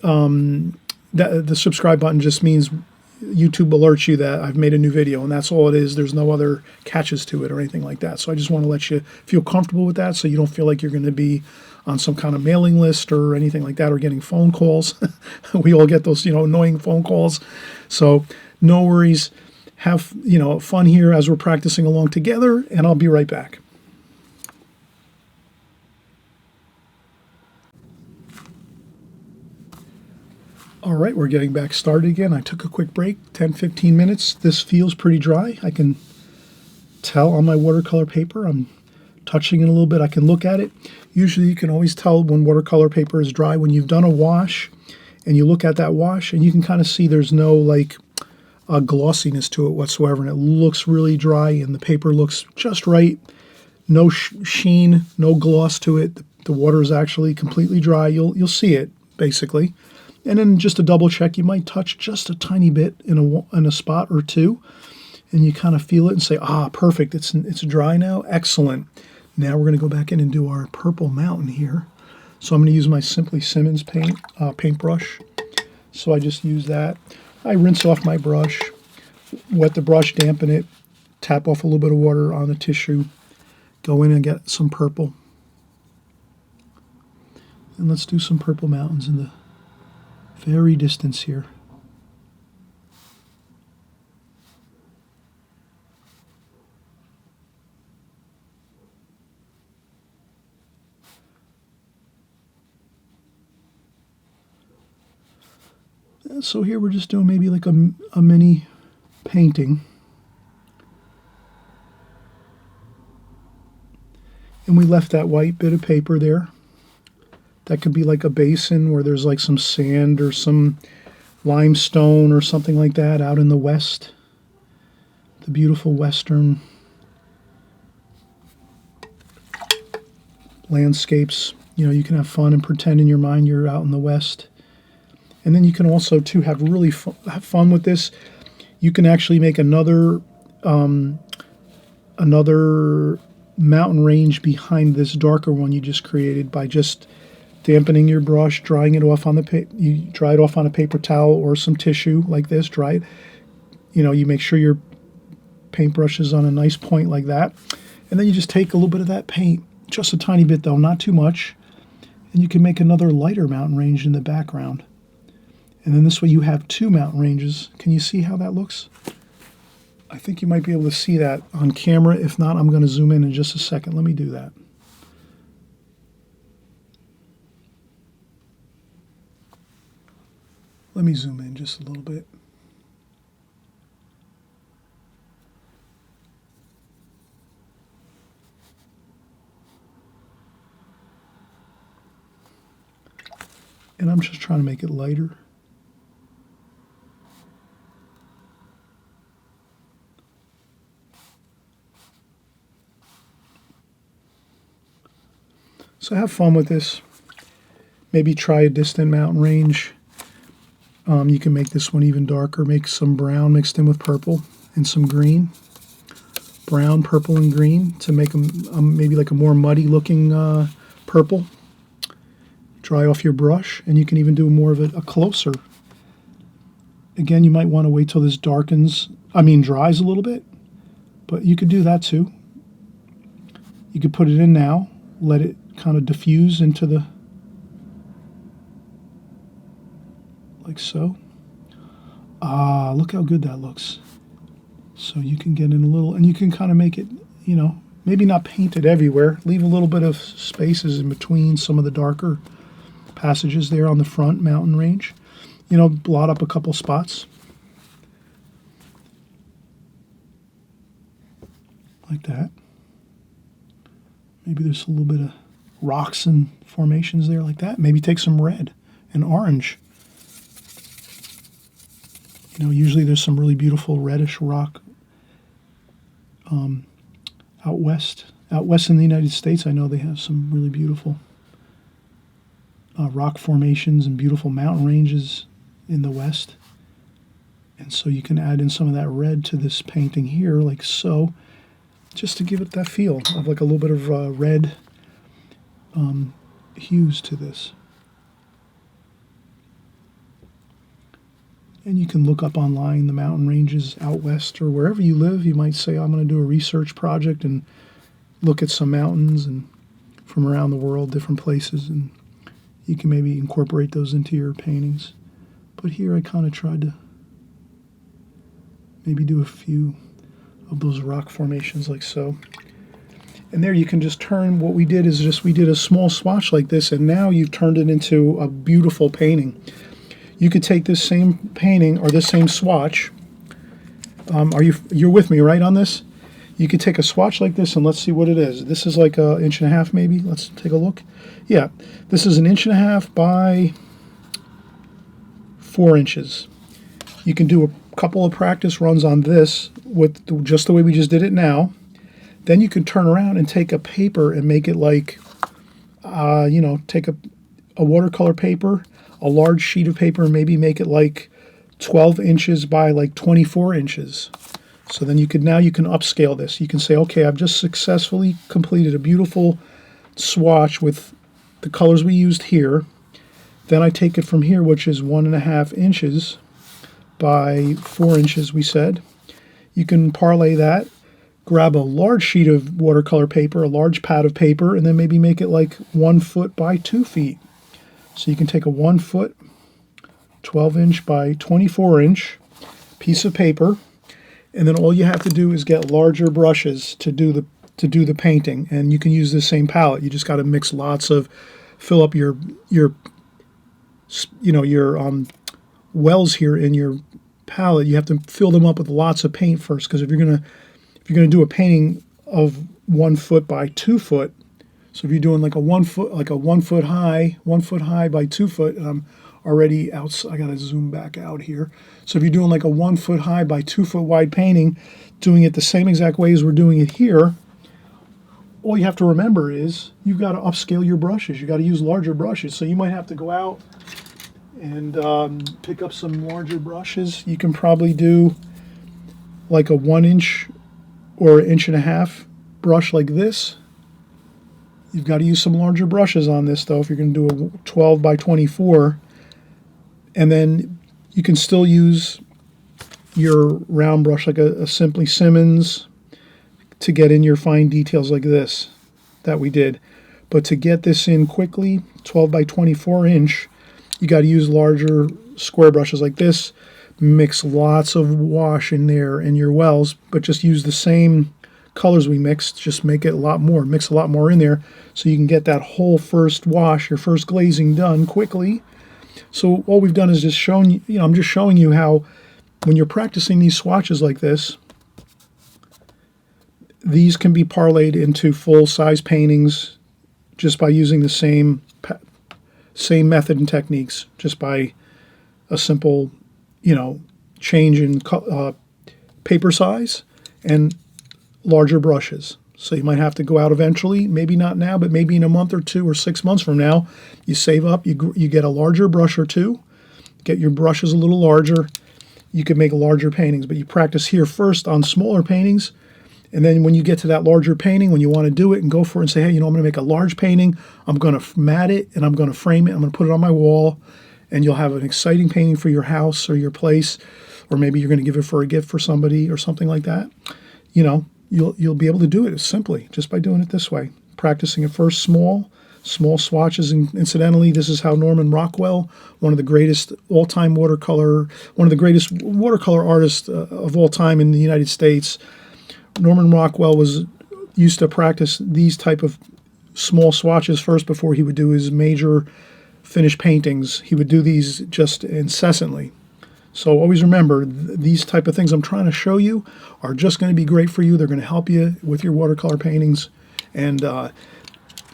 the subscribe button just means YouTube alerts you that I've made a new video, and that's all it is. There's no other catches to it or anything like that. So I just want to let you feel comfortable with that, so you don't feel like you're going to be on some kind of mailing list or anything like that, or getting phone calls. We all get those, annoying phone calls. So no worries. Have, fun here as we're practicing along together, and I'll be right back. All right, we're getting back started again. I took a quick break, 10-15 minutes. This feels pretty dry. I can tell on my watercolor paper. I'm touching it a little bit. I can look at it. Usually you can always tell when watercolor paper is dry when you've done a wash, and you look at that wash, and you can kind of see there's no glossiness to it whatsoever, and it looks really dry, and the paper looks just right. No sheen, no gloss to it. The water is actually completely dry. You'll see it, basically. And then just to double check, you might touch just a tiny bit in a spot or two, and you kind of feel it and say, perfect, it's dry now, excellent. Now we're going to go back in and do our purple mountain here. So I'm going to use my Simply Simmons paintbrush. So I just use that. I rinse off my brush, wet the brush, dampen it, tap off a little bit of water on the tissue, go in and get some purple. And let's do some purple mountains in the very distance here. And so here we're just doing maybe like a mini painting. And we left that white bit of paper there. That could be like a basin where there's like some sand or some limestone or something like that out in the west. The beautiful western landscapes. You can have fun and pretend in your mind you're out in the west. And then you can also, too, have really have fun with this. You can actually make another mountain range behind this darker one you just created by just dampening your brush, drying it off on you dry it off on a paper towel or some tissue like this. Dry it. You make sure your paintbrush is on a nice point like that, and then you just take a little bit of that paint, just a tiny bit though, not too much, And you can make another lighter mountain range in the background. And then this way you have two mountain ranges. Can you see how that looks? I think you might be able to see that on camera. If not, I'm going to zoom in just a second. Let me do that. Let me zoom in just a little bit. And I'm just trying to make it lighter. So have fun with this. Maybe try a distant mountain range. You can make this one even darker. Make some brown mixed in with purple and some green. Brown, purple, and green to make them maybe like a more muddy looking purple. Dry off your brush, and you can even do more of a closer. Again, you might want to wait till this dries a little bit, but you could do that too. You could put it in now, let it kind of diffuse into the, like so. Ah, look how good that looks. So you can get in a little, and you can kind of make it, maybe not paint it everywhere. Leave a little bit of spaces in between some of the darker passages there on the front mountain range. Blot up a couple spots. Like that. Maybe there's a little bit of rocks and formations there like that. Maybe take some red and orange. Usually there's some really beautiful reddish rock out west. Out west in the United States, I know they have some really beautiful rock formations and beautiful mountain ranges in the west. And so you can add in some of that red to this painting here, like so, just to give it that feel of like a little bit of red hues to this. And you can look up online the mountain ranges out west or wherever you live. You might say, I'm going to do a research project and look at some mountains and from around the world, different places, and you can maybe incorporate those into your paintings. But here I kind of tried to maybe do a few of those rock formations like so. And there you can just turn, what we did is we did a small swatch like this, and now you've turned it into a beautiful painting. You could take this same painting or this same swatch. You're with me, right, on this? You could take a swatch like this, and let's see what it is. This is like 1.5 inches maybe. Let's take a look. Yeah, this is 1.5 inches by 4 inches. You can do a couple of practice runs on this with just the way we just did it now. Then you can turn around and take a paper and make it like, take a watercolor paper, a large sheet of paper, and maybe make it like 12 inches by like 24 inches. So then you can upscale this. You can say, okay, I've just successfully completed a beautiful swatch with the colors we used here. Then I take it from here, which is 1.5 inches by 4 inches, we said. You can parlay that, grab a large sheet of watercolor paper, a large pad of paper, and then maybe make it like 1 foot by 2 feet. So you can take a 1 foot, 12 inch by 24 inch piece of paper, and then all you have to do is get larger brushes to do the painting. And you can use the same palette. You just got to mix lots of, fill up your wells here in your palette. You have to fill them up with lots of paint first, because if you're gonna do a painting of 1 foot by 2 foot, so if you're doing like a 1 foot high by 2 foot, and I'm already out, I gotta zoom back out here. So if you're doing like a 1 foot high by 2 foot wide painting, doing it the same exact way as we're doing it here, all you have to remember is you've got to upscale your brushes. You got to use larger brushes. So you might have to go out and pick up some larger brushes. You can probably do like a 1 inch or 1.5 inch brush like this. You've got to use some larger brushes on this though if you're going to do a 12 by 24. And then you can still use your round brush like a Simply Simmons to get in your fine details like this that we did. But to get this in quickly, 12 by 24 inch, you got to use larger square brushes like this. Mix lots of wash in there in your wells, but just use the same colors we mixed, just make it a lot more, mix a lot more in there so you can get that whole first wash, your first glazing done quickly. So all we've done is just shown you, I'm just showing you how when you're practicing these swatches like this, these can be parlayed into full-size paintings just by using the same method and techniques, just by a simple, change in paper size and larger brushes. So you might have to go out eventually, maybe not now, but maybe in a month or 2 or 6 months from now, you save up, you get a larger brush or two, get your brushes a little larger, you can make larger paintings, but you practice here first on smaller paintings, and then when you get to that larger painting, when you want to do it and go for it and say, hey, I'm going to make a large painting, I'm going to mat it, and I'm going to frame it, I'm going to put it on my wall, and you'll have an exciting painting for your house or your place, or maybe you're going to give it for a gift for somebody or something like that. You'll be able to do it simply just by doing it this way, practicing at first small swatches. And incidentally, this is how Norman Rockwell, one of the greatest watercolor artists of all time in the United States, Norman Rockwell used to practice these type of small swatches first before he would do his major finished paintings. He would do these just incessantly. So always remember, these type of things I'm trying to show you are just going to be great for you. They're going to help you with your watercolor paintings. And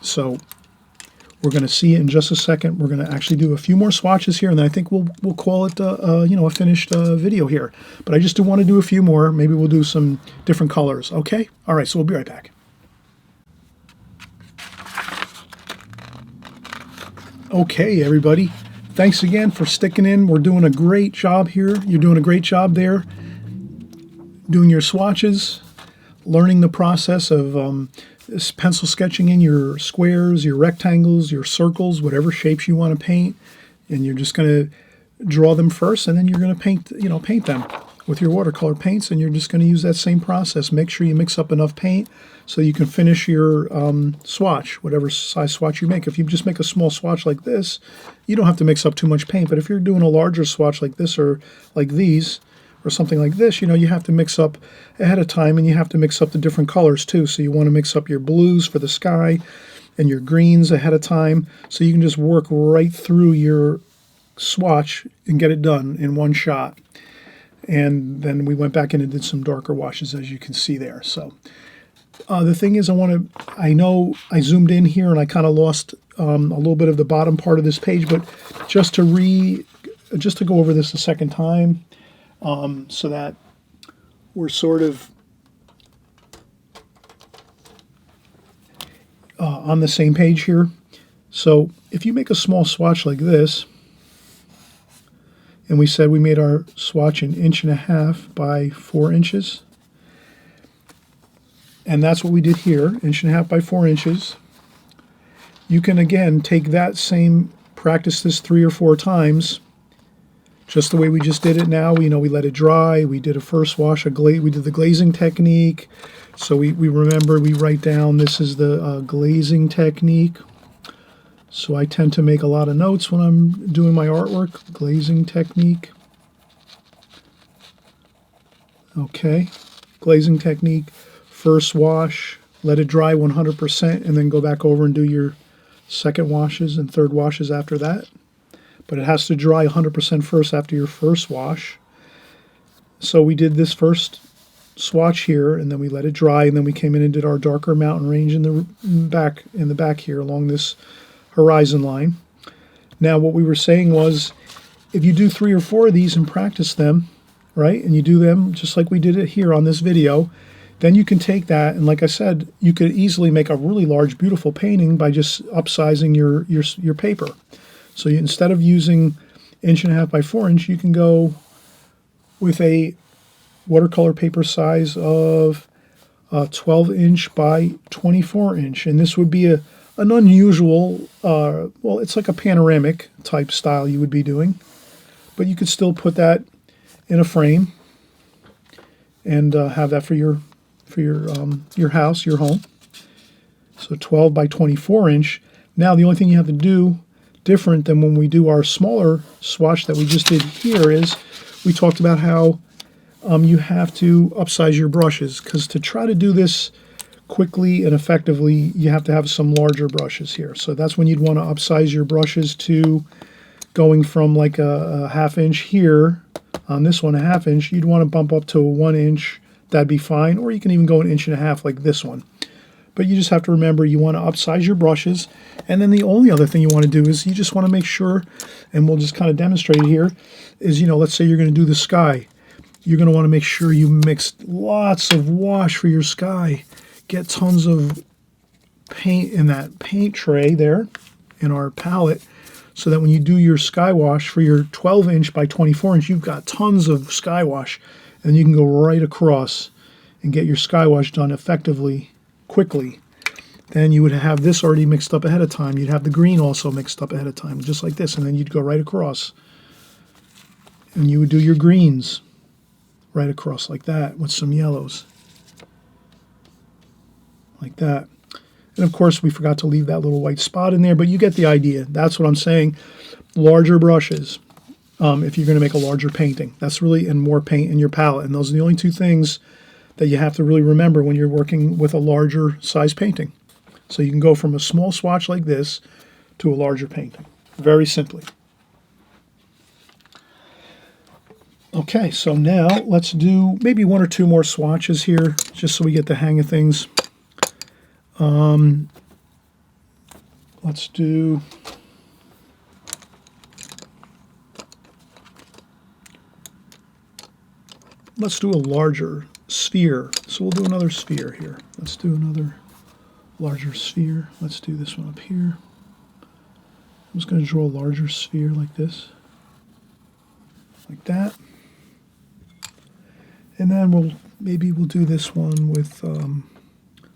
so we're going to see it in just a second. We're going to actually do a few more swatches here, and then I think we'll call it a finished video here. But I just do want to do a few more. Maybe we'll do some different colors. Okay? All right, so we'll be right back. Okay, everybody. Thanks again for sticking in. We're doing a great job here. You're doing a great job there, doing your swatches, learning the process of pencil sketching in your squares, your rectangles, your circles, whatever shapes you want to paint. And you're just going to draw them first, and then you're going to paint them with your watercolor paints, and you're just going to use that same process. Make sure you mix up enough paint so you can finish your swatch, whatever size swatch you make. If you just make a small swatch like this, you don't have to mix up too much paint. But if you're doing a larger swatch like this or like these or something like this, you have to mix up ahead of time, and you have to mix up the different colors too. So you want to mix up your blues for the sky and your greens ahead of time, so you can just work right through your swatch and get it done in one shot. And then we went back in and did some darker washes, as you can see there. So the thing is, I know I zoomed in here and I kind of lost a little bit of the bottom part of this page, but just to go over this a second time, so that we're sort of on the same page here. So if you make a small swatch like this, and we said we made our swatch 1.5 inches by 4 inches. And that's what we did here, 1.5 inches by 4 inches. You can, again, take that same, practice this 3 or 4 times, just the way we just did it now. We let it dry. We did a first wash, we did the glazing technique. So we remember, we write down, this is the glazing technique. So I tend to make a lot of notes when I'm doing my artwork. Glazing technique. Okay, glazing technique. First wash, let it dry 100%, and then go back over and do your second washes and third washes after that. But it has to dry 100% first after your first wash. So we did this first swatch here, and then we let it dry, and then we came in and did our darker mountain range in the back here along this horizon line. Now what we were saying was, if you do 3 or 4 of these and practice them, right, and you do them just like we did it here on this video, then you can take that, and like I said, you could easily make a really large, beautiful painting by just upsizing your paper. So instead of using 1.5 inches by 4 inch, you can go with a watercolor paper size of 12 inch by 24 inch, and this would be an unusual, well, it's like a panoramic type style you would be doing, but you could still put that in a frame and have that for your house, your home. So 12 by 24 inch. Now the only thing you have to do different than when we do our smaller swatch that we just did here is we talked about how you have to upsize your brushes, because to try to do this quickly and effectively, you have to have some larger brushes here. So that's when you'd want to upsize your brushes to going from like a ½ inch here on this one, a ½ inch. You'd want to bump up to a 1 inch. That'd be fine. Or you can even go 1.5 inches like this one. But you just have to remember you want to upsize your brushes. And then the only other thing you want to do is you just want to make sure, and we'll just kind of demonstrate it here, is, let's say you're going to do the sky. You're going to want to make sure you mix lots of wash for your sky. Get tons of paint in that paint tray there in our palette, so that when you do your sky wash for your 12 inch by 24 inch, you've got tons of sky wash, and you can go right across and get your sky wash done effectively, quickly. Then you would have this already mixed up ahead of time. You'd have the green also mixed up ahead of time, just like this, and then you'd go right across. And you would do your greens right across like that with some yellows. Like that. And of course, we forgot to leave that little white spot in there, but you get the idea. That's what I'm saying. Larger brushes, if you're going to make a larger painting. That's really, and more paint in your palette. And those are the only two things that you have to really remember when you're working with a larger size painting. So you can go from a small swatch like this to a larger painting, very simply. Okay, so now let's do maybe 1 or 2 more swatches here, just so we get the hang of things. Let's do a larger sphere. So we'll do another sphere here. Let's do another larger sphere. Let's do this one up here. I'm just going to draw a larger sphere like this. Like that. And then we'll do this one with,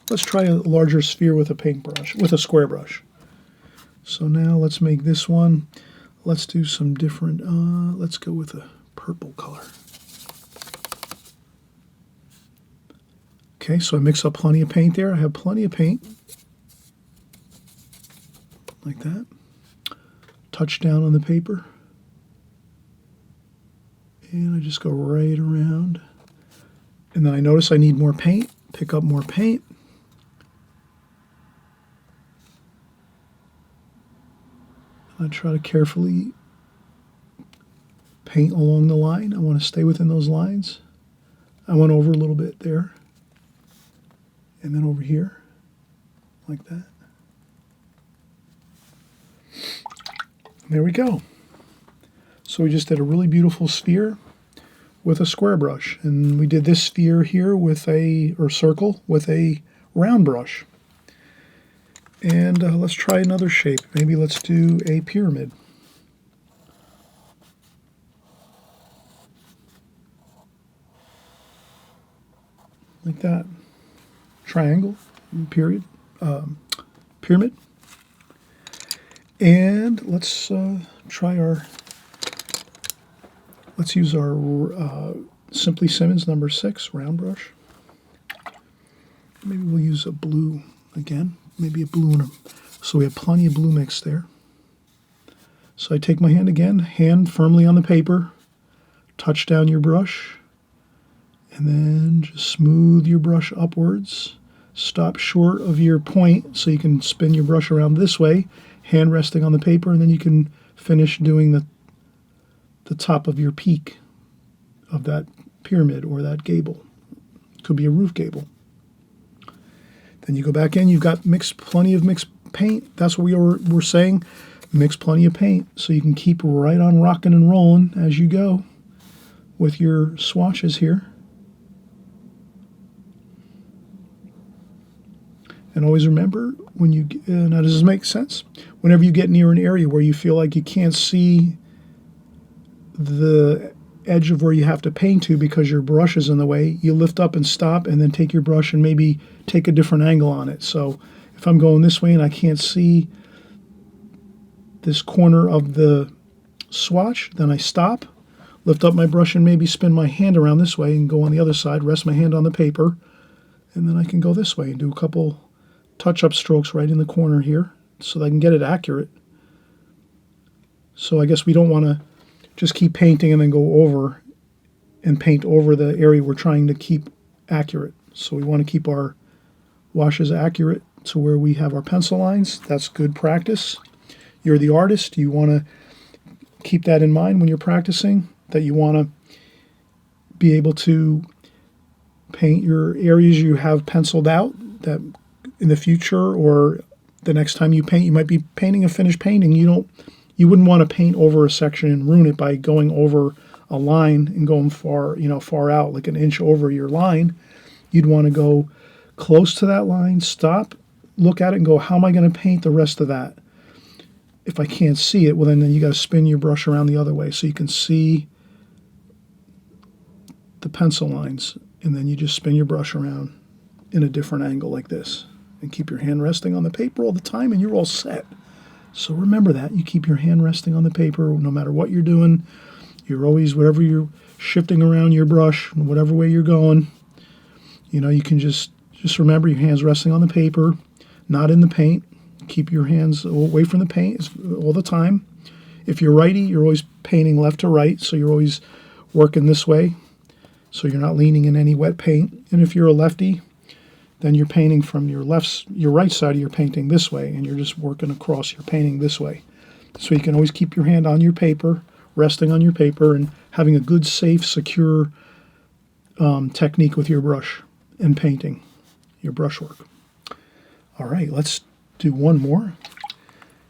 let's try a larger sphere with a paintbrush, with a square brush. So now let's make this one. Let's do some different, let's go with a purple color. Okay, so I mix up plenty of paint there. I have plenty of paint. Like that. Touch down on the paper. And I just go right around. And then I notice I need more paint. Pick up more paint. I try to carefully paint along the line. I want to stay within those lines. I went over a little bit there. And then over here, like that. There we go. So we just did a really beautiful sphere with a square brush. And we did this sphere here with or circle with a round brush. And let's try another shape. Maybe let's do a pyramid. Like that. Triangle, pyramid. And let's let's use our Simply Simmons number 6 round brush. Maybe we'll use a blue again. Maybe a blue so we have plenty of blue mix there. So I take my hand again, hand firmly on the paper, touch down your brush, and then just smooth your brush upwards. Stop short of your point so you can spin your brush around this way, hand resting on the paper, and then you can finish doing the top of your peak of that pyramid or that gable. Could be a roof gable. Then you go back in, you've got plenty of mixed paint. That's what we're saying. Mix plenty of paint so you can keep right on rocking and rolling as you go with your swatches here. And always remember, now does this make sense? Whenever you get near an area where you feel like you can't see the edge of where you have to paint to because your brush is in the way, you lift up and stop and then take your brush and maybe take a different angle on it. So if I'm going this way and I can't see this corner of the swatch, then I stop, lift up my brush and maybe spin my hand around this way and go on the other side, rest my hand on the paper, and then I can go this way and do a couple touch-up strokes right in the corner here so that I can get it accurate. So I guess we don't want to just keep painting and then go over and paint over the area we're trying to keep accurate. So we want to keep our washes accurate to where we have our pencil lines. That's good practice. You're the artist. You want to keep that in mind when you're practicing, that you want to be able to paint your areas you have penciled out, that in the future or the next time you paint, you might be painting a finished painting. You wouldn't want to paint over a section and ruin it by going over a line and going far out, like an inch over your line. You'd want to go close to that line, stop, look at it, and go, how am I going to paint the rest of that? If I can't see it, well, then you got to spin your brush around the other way so you can see the pencil lines, and then you just spin your brush around in a different angle like this, and keep your hand resting on the paper all the time, and you're all set. So remember that. You keep your hand resting on the paper no matter what you're doing. You're always, whatever you're shifting around your brush, whatever way you're going, you can just remember your hands resting on the paper, not in the paint. Keep your hands away from the paint all the time. If you're righty, you're always painting left to right, so you're always working this way, so you're not leaning in any wet paint. And if you're a lefty, then you're painting from your right side of your painting this way, and you're just working across your painting this way. So you can always keep your hand on your paper, resting on your paper, and having a good, safe, secure technique with your brush and painting, your brushwork. All right, let's do one more.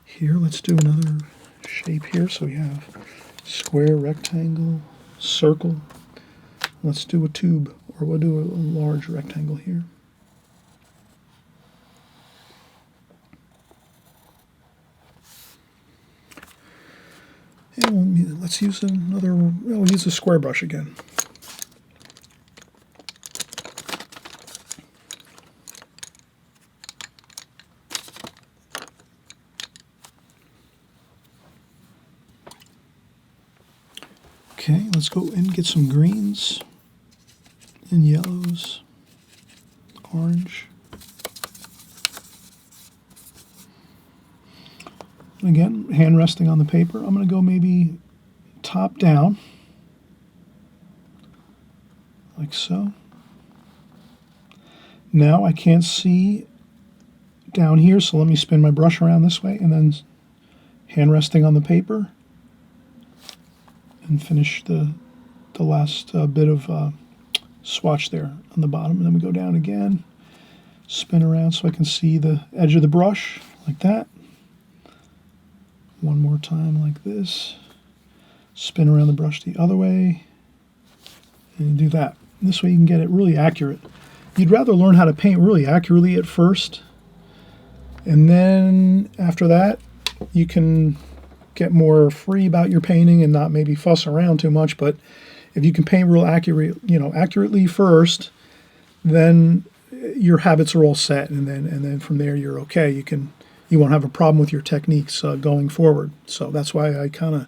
Here, let's do another shape here. So we have square, rectangle, circle. Let's do a tube, or we'll do a large rectangle here. And let's use we'll use a square brush again. Okay, let's go and get some greens and yellows, orange. Again, hand resting on the paper. I'm going to go maybe top down, like so. Now I can't see down here, so let me spin my brush around this way, and then hand resting on the paper, and finish the last bit of swatch there on the bottom. And then we go down again, spin around so I can see the edge of the brush, like that. One more time like this. Spin around the brush the other way, and do that. This way you can get it really accurate. You'd rather learn how to paint really accurately at first, and then after that you can get more free about your painting and not maybe fuss around too much. But if you can paint real accurately first, then your habits are all set, and then from there you're okay. You won't have a problem with your techniques going forward. So that's why I kind of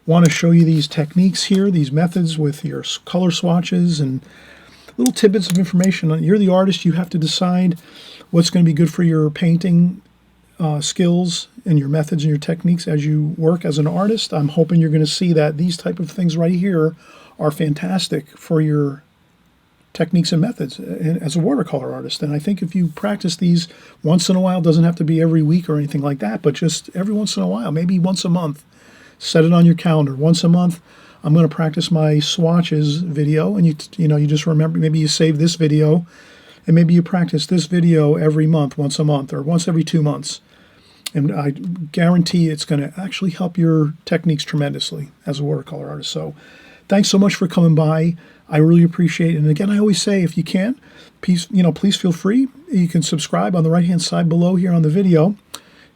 want to show you these techniques here, these methods with your color swatches and little tidbits of information. You're the artist. You have to decide what's going to be good for your painting skills and your methods and your techniques as you work as an artist. I'm hoping you're going to see that these type of things right here are fantastic for your techniques and methods as a watercolor artist. And I think if you practice these once in a while, doesn't have to be every week or anything like that, but just every once in a while, maybe once a month, set it on your calendar. Once a month, I'm going to practice my swatches video, and you just remember, maybe you save this video, and maybe you practice this video every month, once a month, or once every 2 months. And I guarantee it's going to actually help your techniques tremendously as a watercolor artist. So thanks so much for coming by. I really appreciate it. And again, I always say, if you can, please feel free. You can subscribe on the right-hand side below here on the video.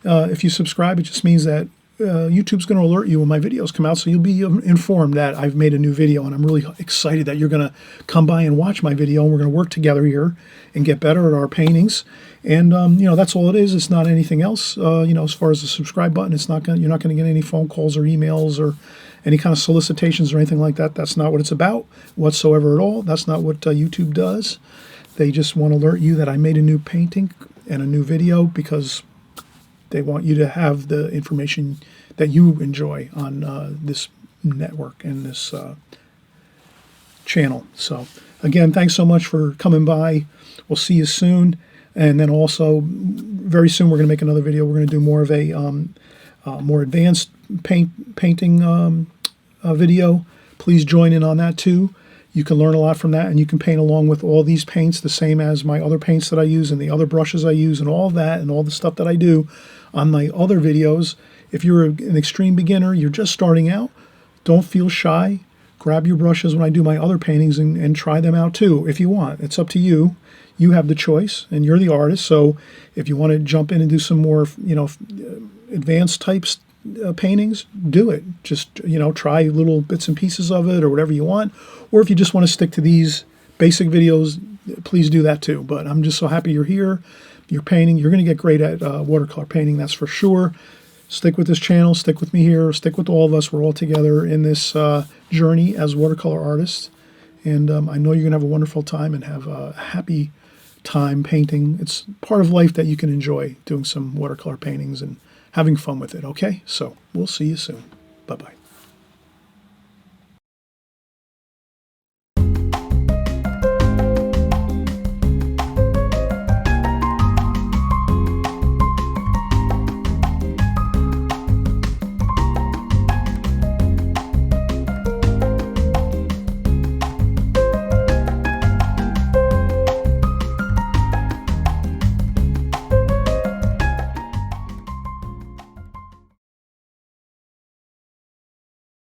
If you subscribe, it just means that YouTube's going to alert you when my videos come out, so you'll be informed that I've made a new video. And I'm really excited that you're going to come by and watch my video, and we're going to work together here and get better at our paintings. And that's all it is. It's not anything else. As far as the subscribe button, you're not going to get any phone calls or emails or any kind of solicitations or anything like that. That's not what it's about whatsoever at all. That's not what YouTube does. They just want to alert you that I made a new painting, and a new video because they want you to have the information that you enjoy on this network and this channel. So again, thanks so much for coming by. We'll see you soon. And then also very soon we're going to make another video. We're going to do more of a more advanced painting video. Please join in on that too. You can learn a lot from that, and you can paint along with all these paints, the same as my other paints that I use and the other brushes I use and all that and all the stuff that I do on my other videos. If you're an extreme beginner, you're just starting out, don't feel shy. Grab your brushes when I do my other paintings and try them out too if you want. It's up to you. You have the choice, and you're the artist. So if you want to jump in and do some more, advanced types paintings, do it. Just, try little bits and pieces of it or whatever you want. Or if you just want to stick to these basic videos, please do that too. But I'm just so happy you're here. You're painting. You're going to get great at watercolor painting, that's for sure. Stick with this channel. Stick with me here. Stick with all of us. We're all together in this journey as watercolor artists. And I know you're going to have a wonderful time and have a happy time painting. It's part of life that you can enjoy, doing some watercolor paintings and having fun with it, okay? So we'll see you soon. Bye-bye.